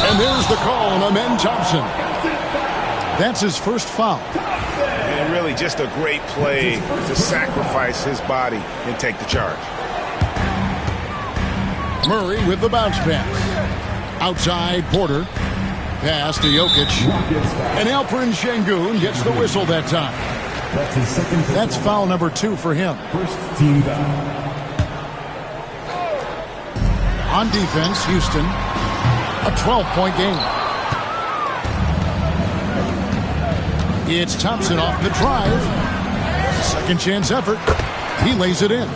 And there's the call on Amen Thompson. That's his first foul. And really just a great play to sacrifice his body and take the charge. Murray with the bounce pass. Outside Porter. Pass to Jokic. And Alperen Şengün gets the whistle that time. That's his second. That's foul number 2 for him. First team foul. On defense, Houston. A 12-point game. It's Thompson off the drive. Second chance effort. He lays it in.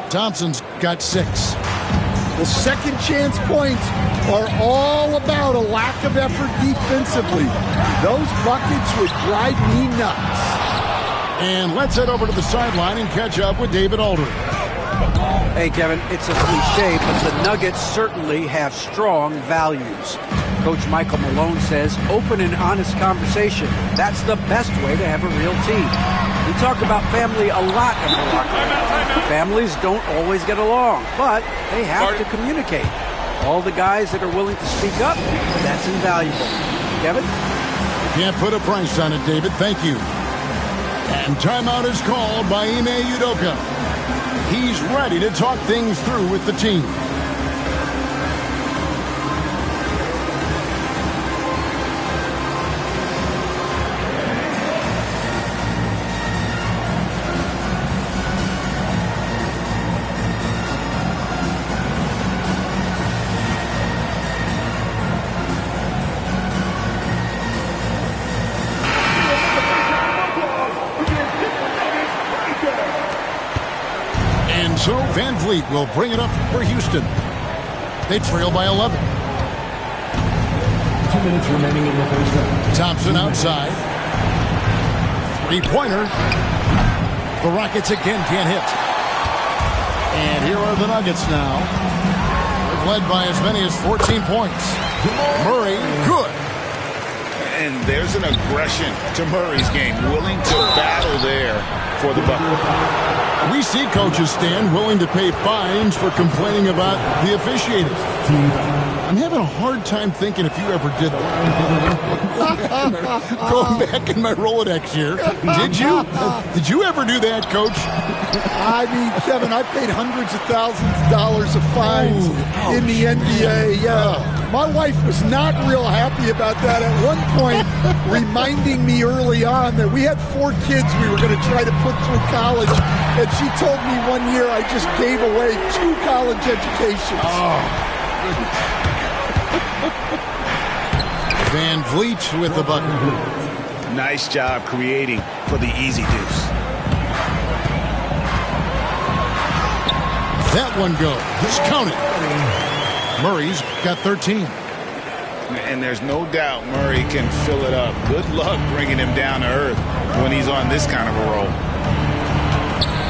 Thompson's got 6. The second chance points are all about a lack of effort defensively. Those buckets would drive me nuts. And let's head over to the sideline and catch up with David Aldridge. Hey, Kevin, it's a cliche, but the Nuggets certainly have strong values. Coach Michael Malone says open and honest conversation. That's the best way to have a real team. We talk about family a lot in the locker room. Families don't always get along, but they have to communicate. All the guys that are willing to speak up, that's invaluable. Kevin? Can't put a price on it, David. Thank you. And timeout is called by Ime Udoka. He's ready to talk things through with the team. Fleet will bring it up for Houston. They trail by 11. 2 minutes remaining in the first half. Thompson outside. Three-pointer. The Rockets again can't hit. And here are the Nuggets now. They've led by as many as 14 points. Murray, good. And there's an aggression to Murray's game, willing to battle there for the bucket. We see coaches stand willing to pay fines for complaining about the officiating. I'm having a hard time thinking if you ever did that. Going back in my Rolodex here, did you? Did you ever do that, Coach? I mean, Kevin, I paid hundreds of thousands of dollars of fines in the NBA. My wife was not real happy about that at one point, reminding me early on that we had 4 kids we were going to try to put through college, and she told me one year I just gave away 2 college educations. Van Vliet with the bucket. Nice job creating for the easy deuce. That one goes. Just count it. Murray's got 13. And there's no doubt Murray can fill it up. Good luck bringing him down to earth when he's on this kind of a roll.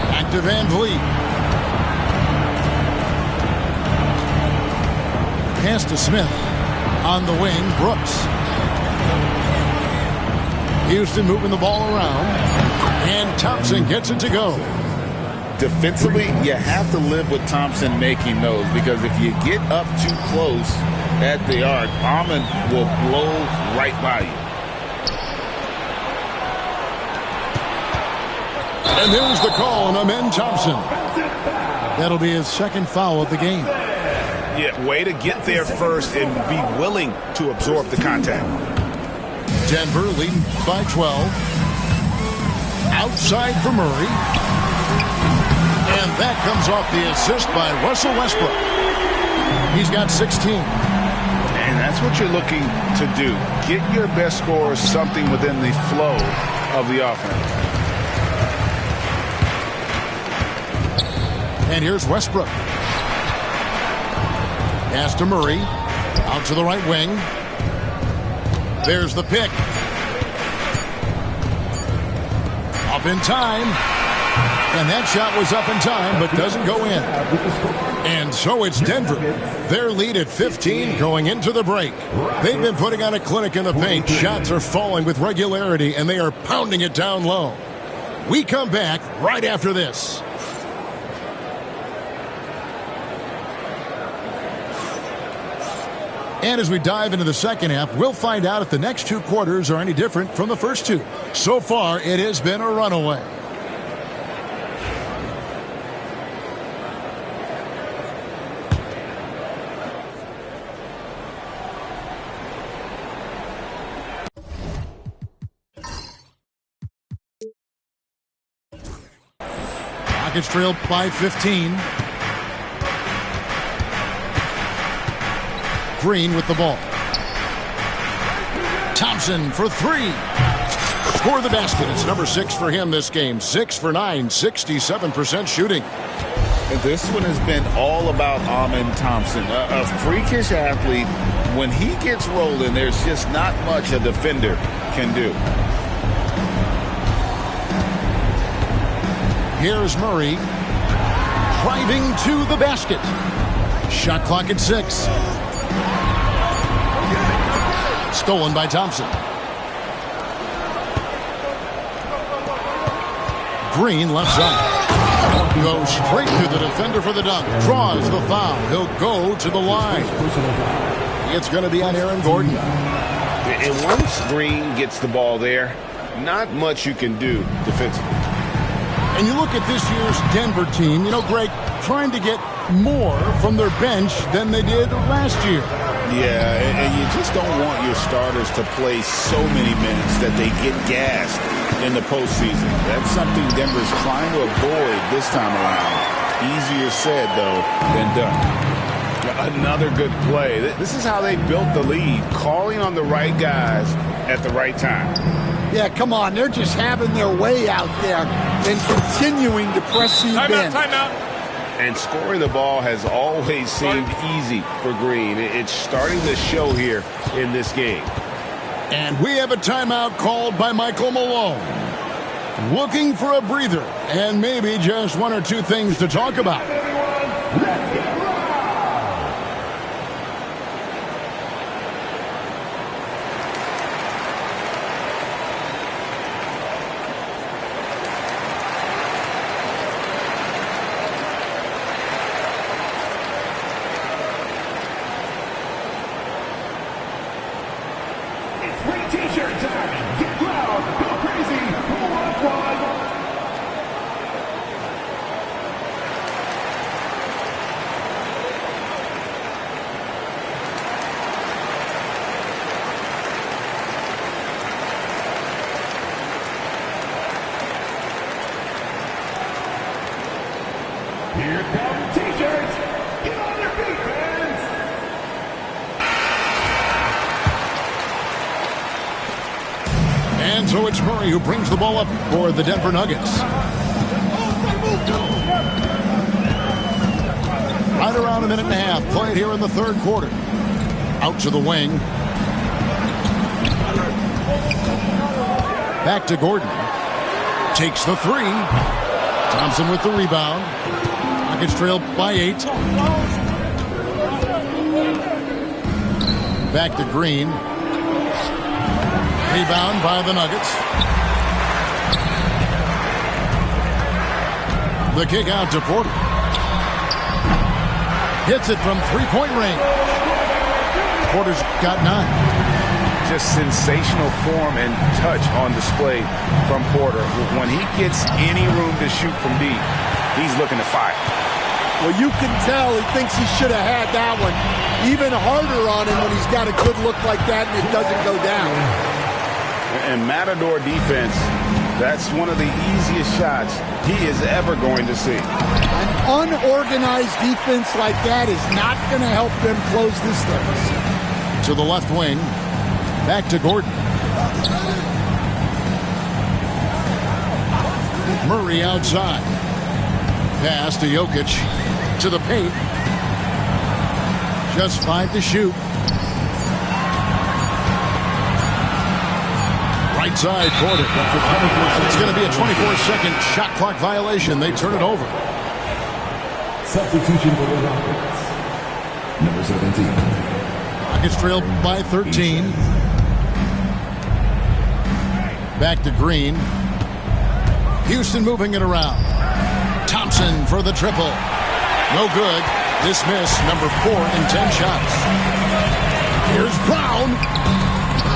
Back to Van Vliet. Pass to Smith. On the wing, Brooks. Houston moving the ball around. And Thompson gets it to go. Defensively, you have to live with Thompson making those, because if you get up too close at the arc, Ahmed will blow right by you. And there's the call on Amen Thompson. That'll be his second foul of the game. Yeah, way to get there first and be willing to absorb the contact. Denver leading by 12. Outside for Murray. And that comes off the assist by Russell Westbrook. He's got 16. And that's what you're looking to do. Get your best scorers something within the flow of the offense. And here's Westbrook. Pass to Murray. Out to the right wing. There's the pick. Up in time. And that shot was up in time, but doesn't go in. And so it's Denver. Their lead at 15 going into the break. They've been putting on a clinic in the paint. Shots are falling with regularity, and they are pounding it down low. We come back right after this. And as we dive into the second half, we'll find out if the next 2 quarters are any different from the first 2. So far, it has been a runaway. Rockets trail by 15. Green with the ball. Thompson for 3. Score the basket. It's number 6 for him this game. 6 for 9, 67% shooting. And this one has been all about Amen Thompson. A freakish athlete. When he gets rolling, there's just not much a defender can do. Here's Murray. Driving to the basket. Shot clock at 6. Stolen by Thompson. Green left side. Goes straight to the defender for the dunk. Draws the foul. He'll go to the line. It's going to be on Aaron Gordon. And once Green gets the ball there, not much you can do defensively. And you look at this year's Denver team, you know, Greg, trying to get more from their bench than they did last year. Yeah, and you just don't want your starters to play so many minutes that they get gassed in the postseason. That's something Denver's trying to avoid this time around. Easier said, though, than done. Another good play. This is how they built the lead, calling on the right guys at the right time. Yeah, come on. They're just having their way out there and continuing to press you in. Timeout. And scoring the ball has always seemed easy for Green. It's starting to show here in this game. And we have a timeout called by Michael Malone. Looking for a breather and maybe just one or two things to talk about. Here come T-shirts. Get on your feet, fans. And so it's Murray who brings the ball up for the Denver Nuggets. Right around a minute and a half played here in the third quarter. Out to the wing. Back to Gordon. Takes the three. Thompson with the rebound. Nuggets trail by 8. Back to Green. Rebound by the Nuggets. The kick out to Porter. Hits it from three-point range. Porter's got 9. Just sensational form and touch on display from Porter. When he gets any room to shoot from deep, he's looking to fire. Well, you can tell he thinks he should have had that one even harder on him when he's got a good look like that and it doesn't go down. And Matador defense, that's one of the easiest shots he is ever going to see. An unorganized defense like that is not going to help them close this deficit. To the left wing. Back to Gordon. Murray outside. Pass to Jokic. To the paint. Just 5 to shoot. Right side, Porter. It's going to be a 24-second shot clock violation. They turn it over. Substitution for the Rockets. Number 17. Rockets trail by 13. Back to Green. Houston moving it around. Thompson for the triple. No good. Dismiss. Number 4 in 10 shots. Here's Brown.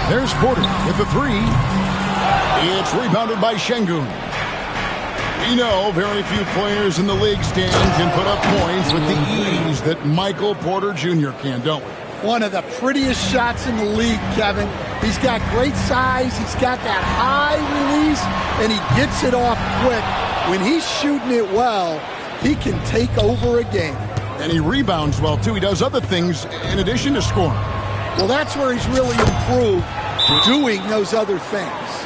There's Porter with the 3. It's rebounded by Şengün. We know very few players in the league stand can put up points with the ease that Michael Porter Jr. can, don't we? One of the prettiest shots in the league, Kevin. He's got great size. He's got that high release, and he gets it off quick. When he's shooting it well, he can take over a game. And he rebounds well, too. He does other things in addition to scoring. Well, that's where he's really improved, doing those other things.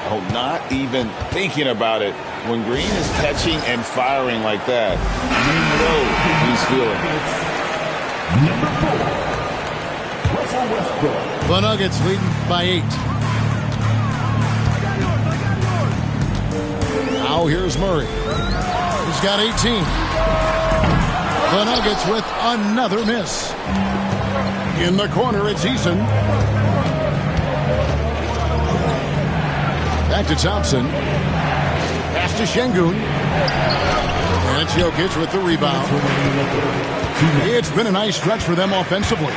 Oh, not even thinking about it. When Green is catching and firing like that, you know he's feeling it. Number 4. Russell Westbrook. The Nuggets leading by 8. Now here's Murray. He's got 18. The Nuggets with another miss. In the corner, it's Eason. Back to Thompson. Pass to Şengün. And it's Jokic with the rebound. It's been a nice stretch for them offensively.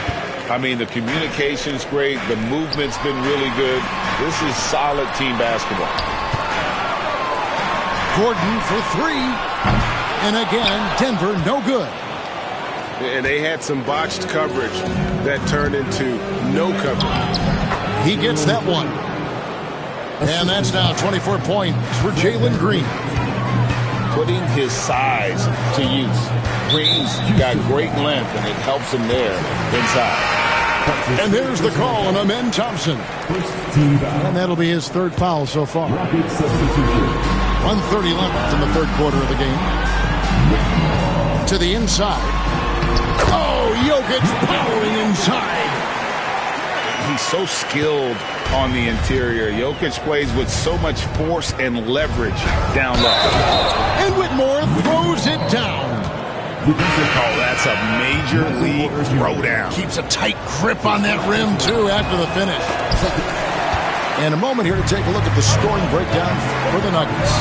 I mean, the communication's great. The movement's been really good. This is solid team basketball. Gordon for 3. And again, Denver no good. And they had some botched coverage that turned into no coverage. He gets that one. And that's now 24 points for Jalen Green. Putting his size to use. Green's got great length, and it helps him there inside. And there's the call on Amen Thompson. And that'll be his 3rd foul so far. 1:30 left in the 3rd quarter of the game. To the inside. Oh, Jokic powering inside. He's so skilled on the interior. Jokic plays with so much force and leverage down low. And Whitmore throws it down. Oh, that's a major league throwdown. Keeps a tight grip on that rim, too, after the finish. And a moment here to take a look at the scoring breakdown for the Nuggets.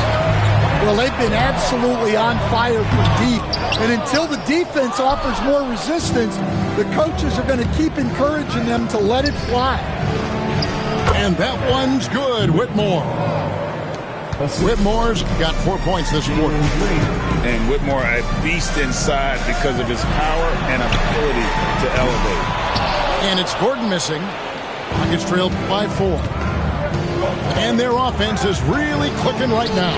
Well, they've been absolutely on fire from deep. And until the defense offers more resistance, the coaches are going to keep encouraging them to let it fly. And that one's good, Whitmore. Whitmore's got 4 points this quarter. And Whitmore a beast inside because of his power and ability to elevate. And it's Gordon missing. Nuggets trailed by 4. And their offense is really clicking right now.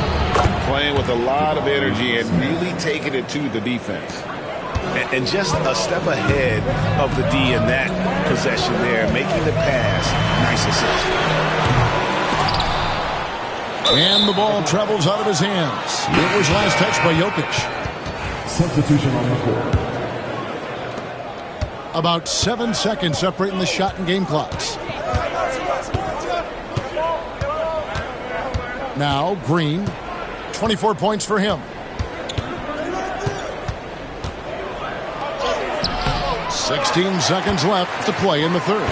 Playing with a lot of energy and really taking it to the defense. And just a step ahead of the D in that possession there, making the pass. Nice assist. And the ball travels out of his hands. It was last touched by Jokic. Substitution on the court. About 7 seconds separating the shot and game clocks. Now Green, 24 points for him. 16 seconds left to play in the third.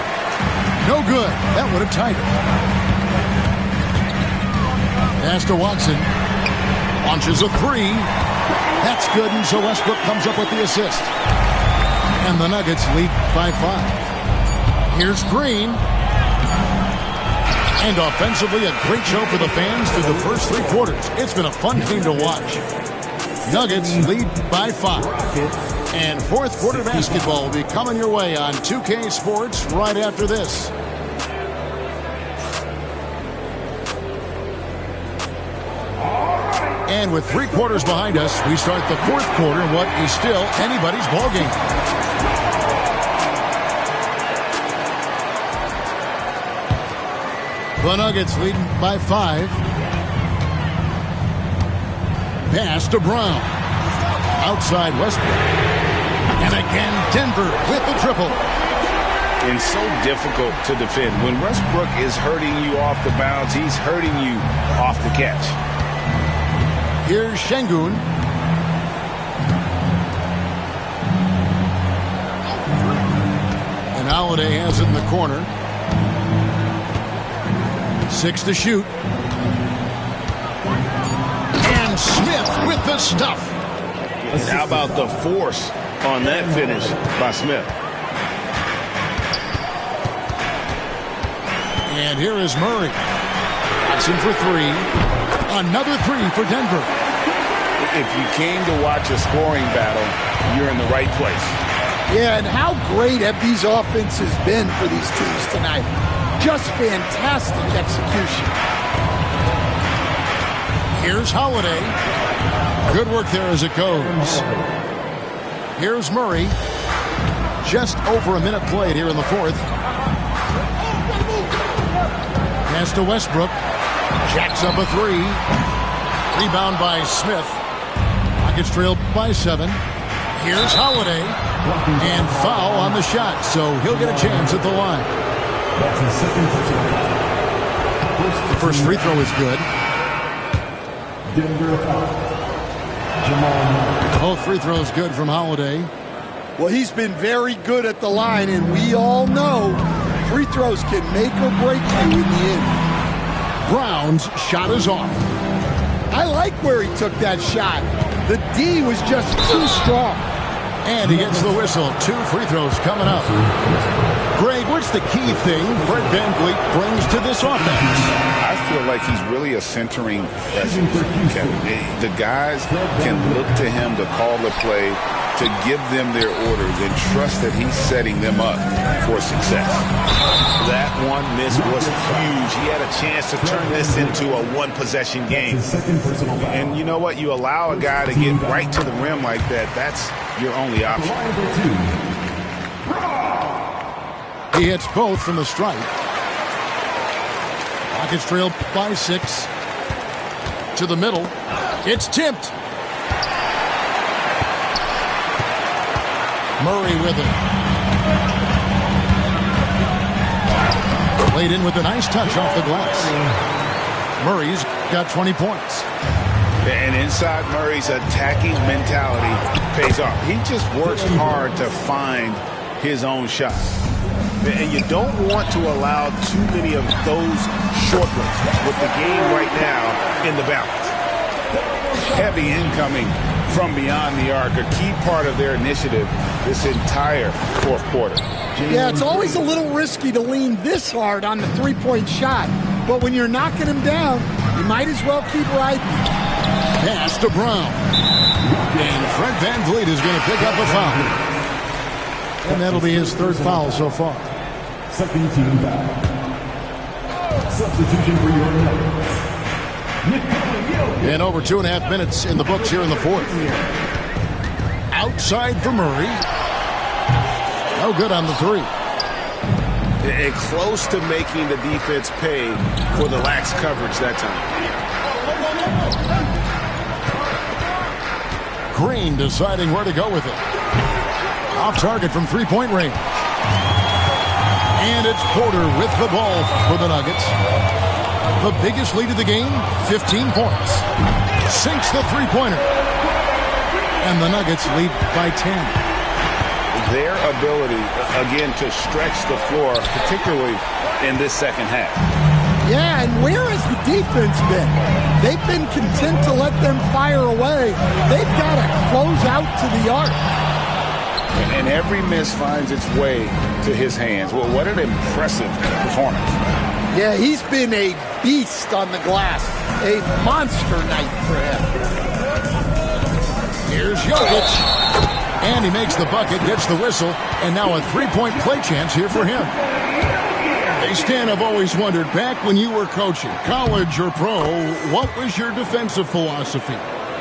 No good. That would have tied it. Pass to Watson. Launches a 3. That's good, and so Westbrook comes up with the assist. And the Nuggets lead by 5. Here's Green. And offensively, a great show for the fans through the first 3 quarters. It's been a fun game to watch. Nuggets lead by 5. And fourth quarter basketball will be coming your way on 2K Sports right after this. And with 3 quarters behind us, we start the fourth quarter in what is still anybody's ball game. The Nuggets leading by 5. Pass to Brown. Outside Westbrook. And again, Denver with the triple. And so difficult to defend. When Westbrook is hurting you off the bounce, he's hurting you off the catch. Here's Şengün. And Holiday has it in the corner. 6 to shoot. And Smith with the stuff. And how about the force on that finish by Smith? And here is Murray. Watson for 3. Another 3 for Denver. If you came to watch a scoring battle, you're in the right place. Yeah, and how great have these offenses been for these teams tonight? Just fantastic execution. Here's Holiday. Good work there as it goes. Here's Murray. Just over a minute played here in the fourth. Pass to Westbrook. Jacks up a 3. Rebound by Smith. Rockets trailed by 7. Here's Holiday. And foul on the shot, so he'll get a chance at the line. The first free throw is good. Both free throws good from Holiday. Well, he's been very good at the line, and we all know free throws can make or break you in the end. Brown's shot is off. I like where he took that shot. The D was just too strong. And he gets the whistle. 2 free throws coming up. Greg, what's the key thing Fred VanVleet brings to this offense? I feel like he's really a centering presence. The guys can look to him to call the play, to give them their orders, and trust that he's setting them up for success. That one miss was huge. He had a chance to turn this into a one-possession game. And you know what? You allow a guy to get right to the rim like that, that's your only option. He hits both from the stripe. Rockets trail by 6. To the middle. It's tipped. Murray with it. Laid in with a nice touch off the glass. Murray's got 20 points. And inside Murray's attacking mentality pays off. He just works hard to find his own shot. And you don't want to allow too many of those short ones with the game right now in the balance. Heavy incoming from beyond the arc, a key part of their initiative this entire fourth quarter. Yeah, it's always a little risky to lean this hard on the three-point shot. But when you're knocking him down, you might as well keep riding. Pass to Brown. And Fred VanVleet is going to pick up a foul. And that'll be his third foul so far. Second team foul. Substitution for your Nuggets. And over 2.5 minutes in the books here in the fourth. Outside for Murray. No good on the three. And close to making the defense pay for the lax coverage that time. Green deciding where to go with it. Off target from three-point range. And it's Porter with the ball for the Nuggets. The biggest lead of the game, 15 points. Sinks the three-pointer. And the Nuggets lead by 10. Their ability, again, to stretch the floor, particularly in this second half. Yeah, and where has the defense been? They've been content to let them fire away. They've got to close out to the arc. And every miss finds its way to his hands. Well, what an impressive performance. Yeah, he's been a beast on the glass. A monster night for him. Here's Jokic. And he makes the bucket, gets the whistle, and now a three-point play chance here for him. Hey, Stan, I've always wondered, back when you were coaching, college or pro, what was your defensive philosophy?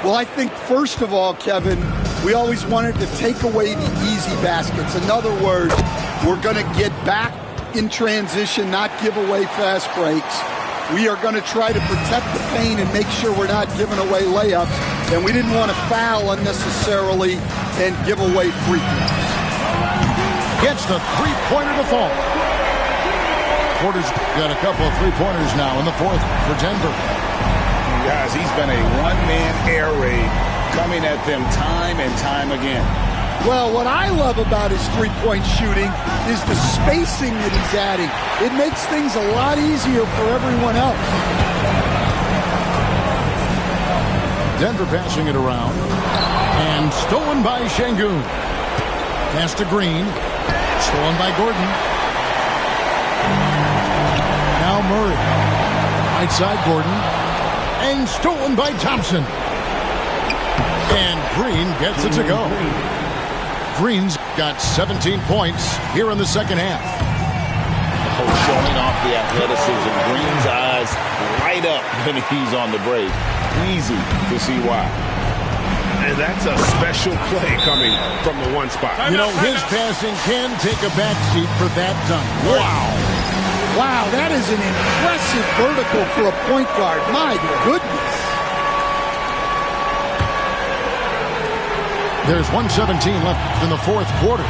Well, I think, first of all, Kevin, we always wanted to take away the easy baskets. In other words, we're going to get back in transition, not give away fast breaks. We are going to try to protect the paint and make sure we're not giving away layups. And we didn't want to foul unnecessarily and give away free throws. Gets the three-pointer to fall. Porter's got a couple of three-pointers now in the fourth for Denver. Guys, he's been a one-man air raid coming at them time and time again. Well, what I love about his three-point shooting is the spacing that he's adding. It makes things a lot easier for everyone else. Denver passing it around. And stolen by Şengün. Pass to Green. Stolen by Gordon. Now Murray. Right side Gordon. And stolen by Thompson. And Green gets it to go. Green's got 17 points here in the second half. Showing off the athleticism. Green's eyes light up when he's on the break. Easy to see why. And that's a special play coming from the one spot. You know, his passing can take a backseat for that dunk. Wow. Wow, that is an impressive vertical for a point guard. My goodness. There's 1:17 left in the fourth quarter.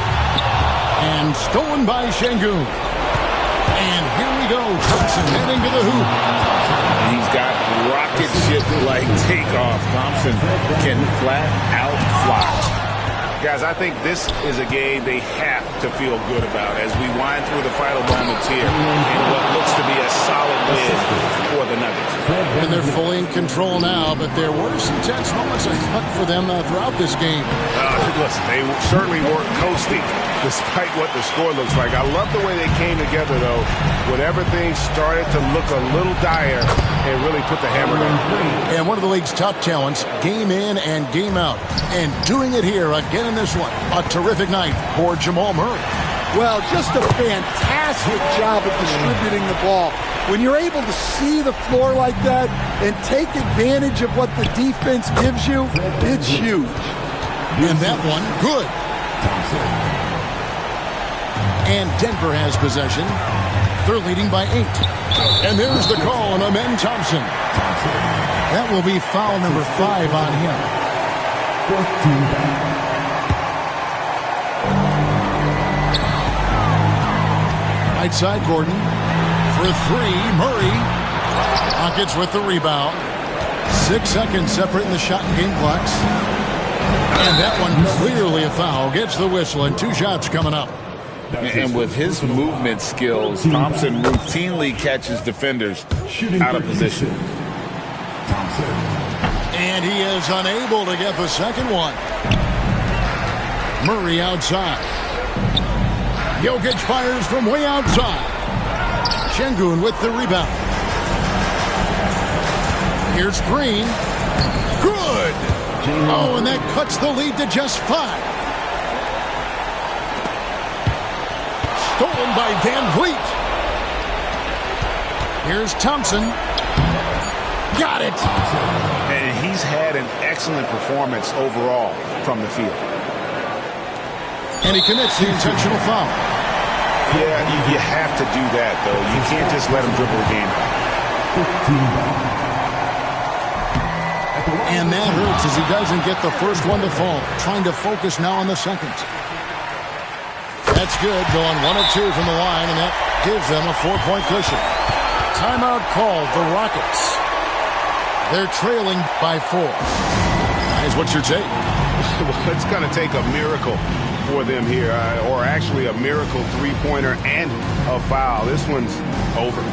And stolen by Şengün. And here we go. Thompson heading to the hoop. He's got rocket ship-like takeoff. Thompson can flat out fly. Guys, I think this is a game they have to feel good about as we wind through the final moments here in what looks to be a solid win for the Nuggets. And they're fully in control now, but there were some tense moments, I thought, for them throughout this game. Listen, they certainly weren't coasting despite what the score looks like. I love the way they came together, though, when everything started to look a little dire and really put the hammer down. And one of the league's top talents, game in and game out. And doing it here again in this one. A terrific night for Jamal Murray. Well, just a fantastic job of distributing the ball. When you're able to see the floor like that and take advantage of what the defense gives you, it's huge. And that one, good. And Denver has possession. They're leading by 8. And there's the call on Amen Thompson. That will be foul number 5 on him. Right side, Gordon. For three, Murray. Rockets with the rebound. 6 seconds separating the shot and game clocks. And that one clearly a foul. Gets the whistle, and 2 shots coming up. And with his movement skills, Thompson routinely catches defenders out of position. And he is unable to get the second one. Murray outside. Jokic fires from way outside. Şengün with the rebound. Here's Green. Good. Oh, and that cuts the lead to just 5. Stolen by Van Vliet. Here's Thompson. Got it. And he's had an excellent performance overall from the field. And he commits the intentional foul. Yeah, you have to do that, though. You can't just let him dribble the game. And that hurts as he doesn't get the first one to fall. Trying to focus now on the second. That's good. Going 1 of 2 from the line, and that gives them a 4-point cushion. Timeout called the Rockets. They're trailing by 4. Guys, what's your take? Well, it's going to take a miracle for them here, or actually a miracle three-pointer and a foul. This one's over.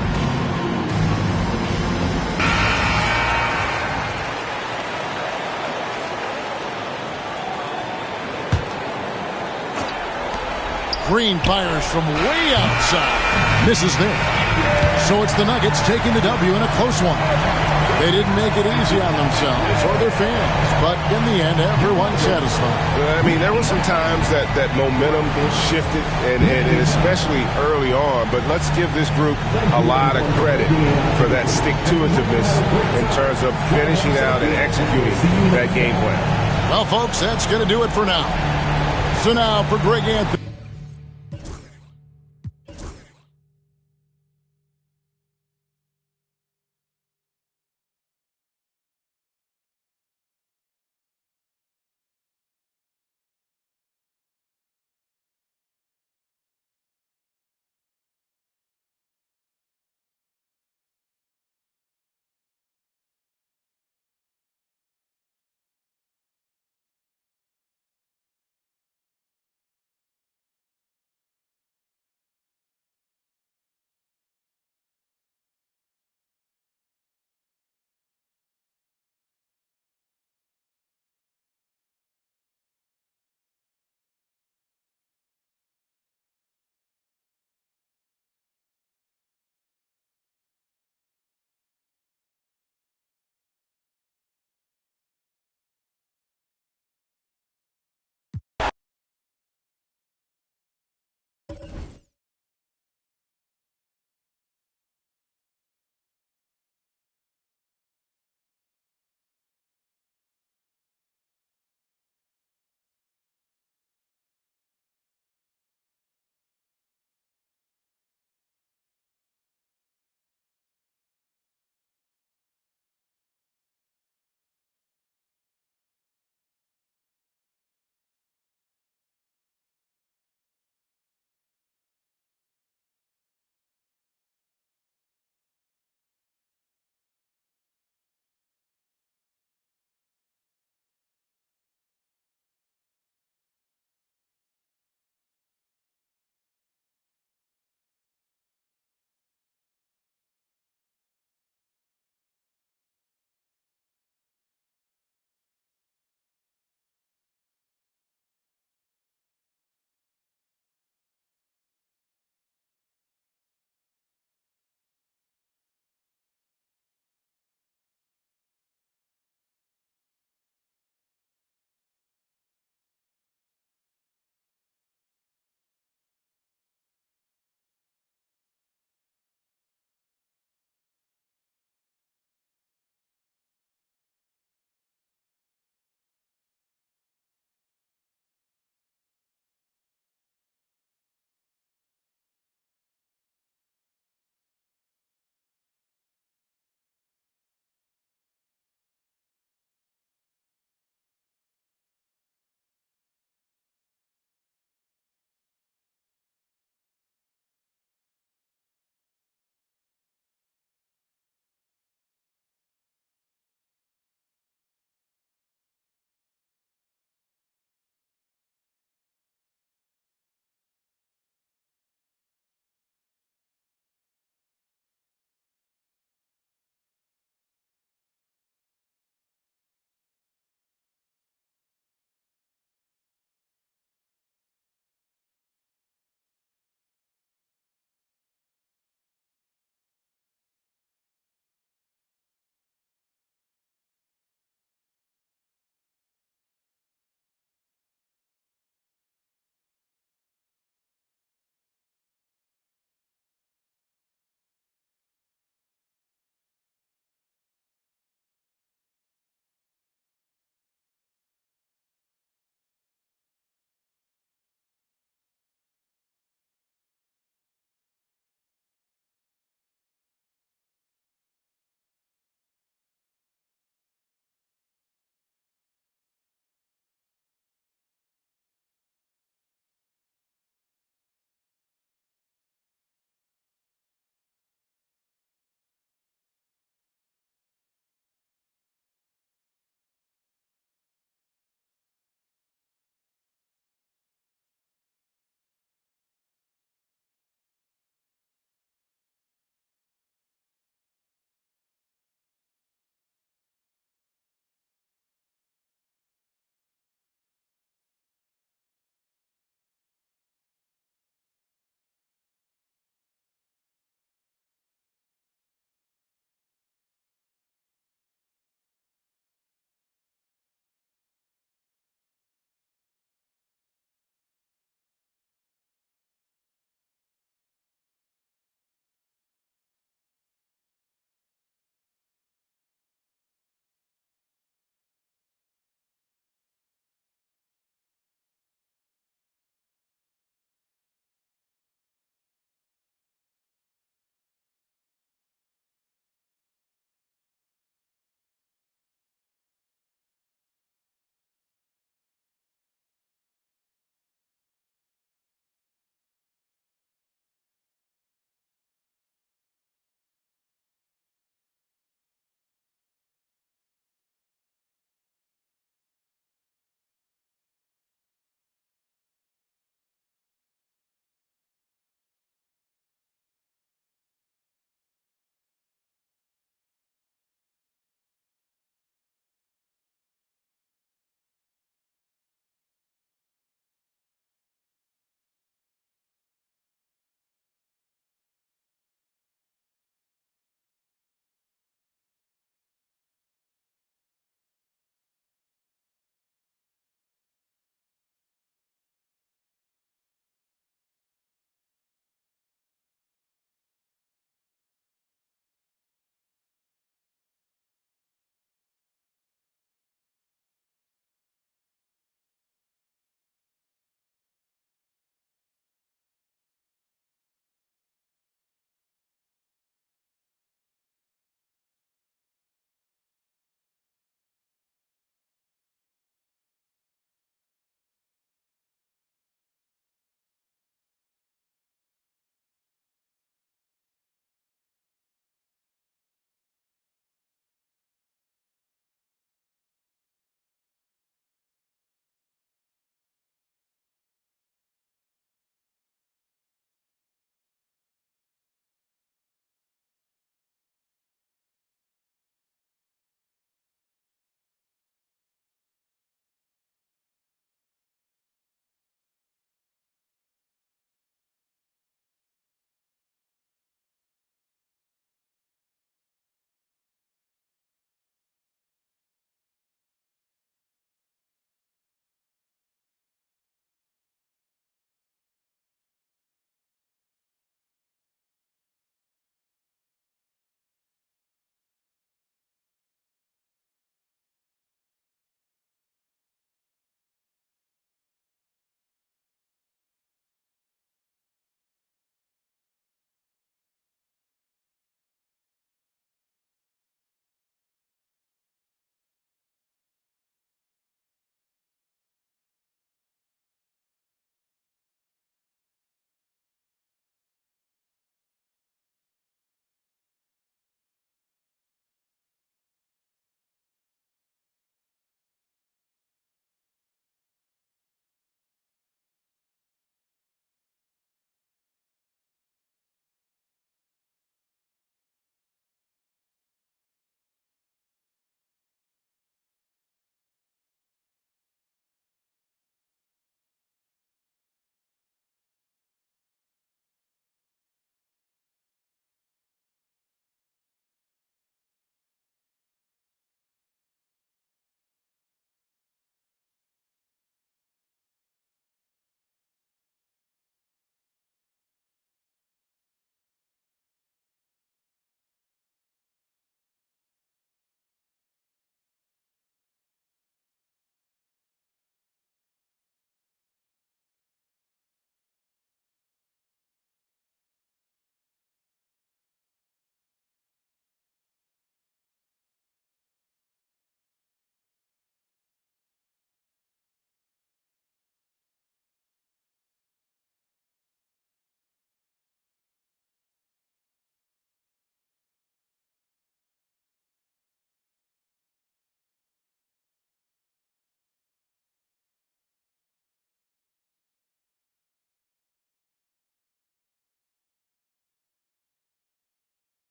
Green fires from way outside. Misses there. So it's the Nuggets taking the W in a close one. They didn't make it easy on themselves or their fans, but in the end, everyone's satisfied. I mean, there were some times that momentum shifted, and especially early on, but let's give this group a lot of credit for that stick-to-itiveness in terms of finishing out and executing that game plan. Well, folks, that's going to do it for now. So now for Greg Anthony.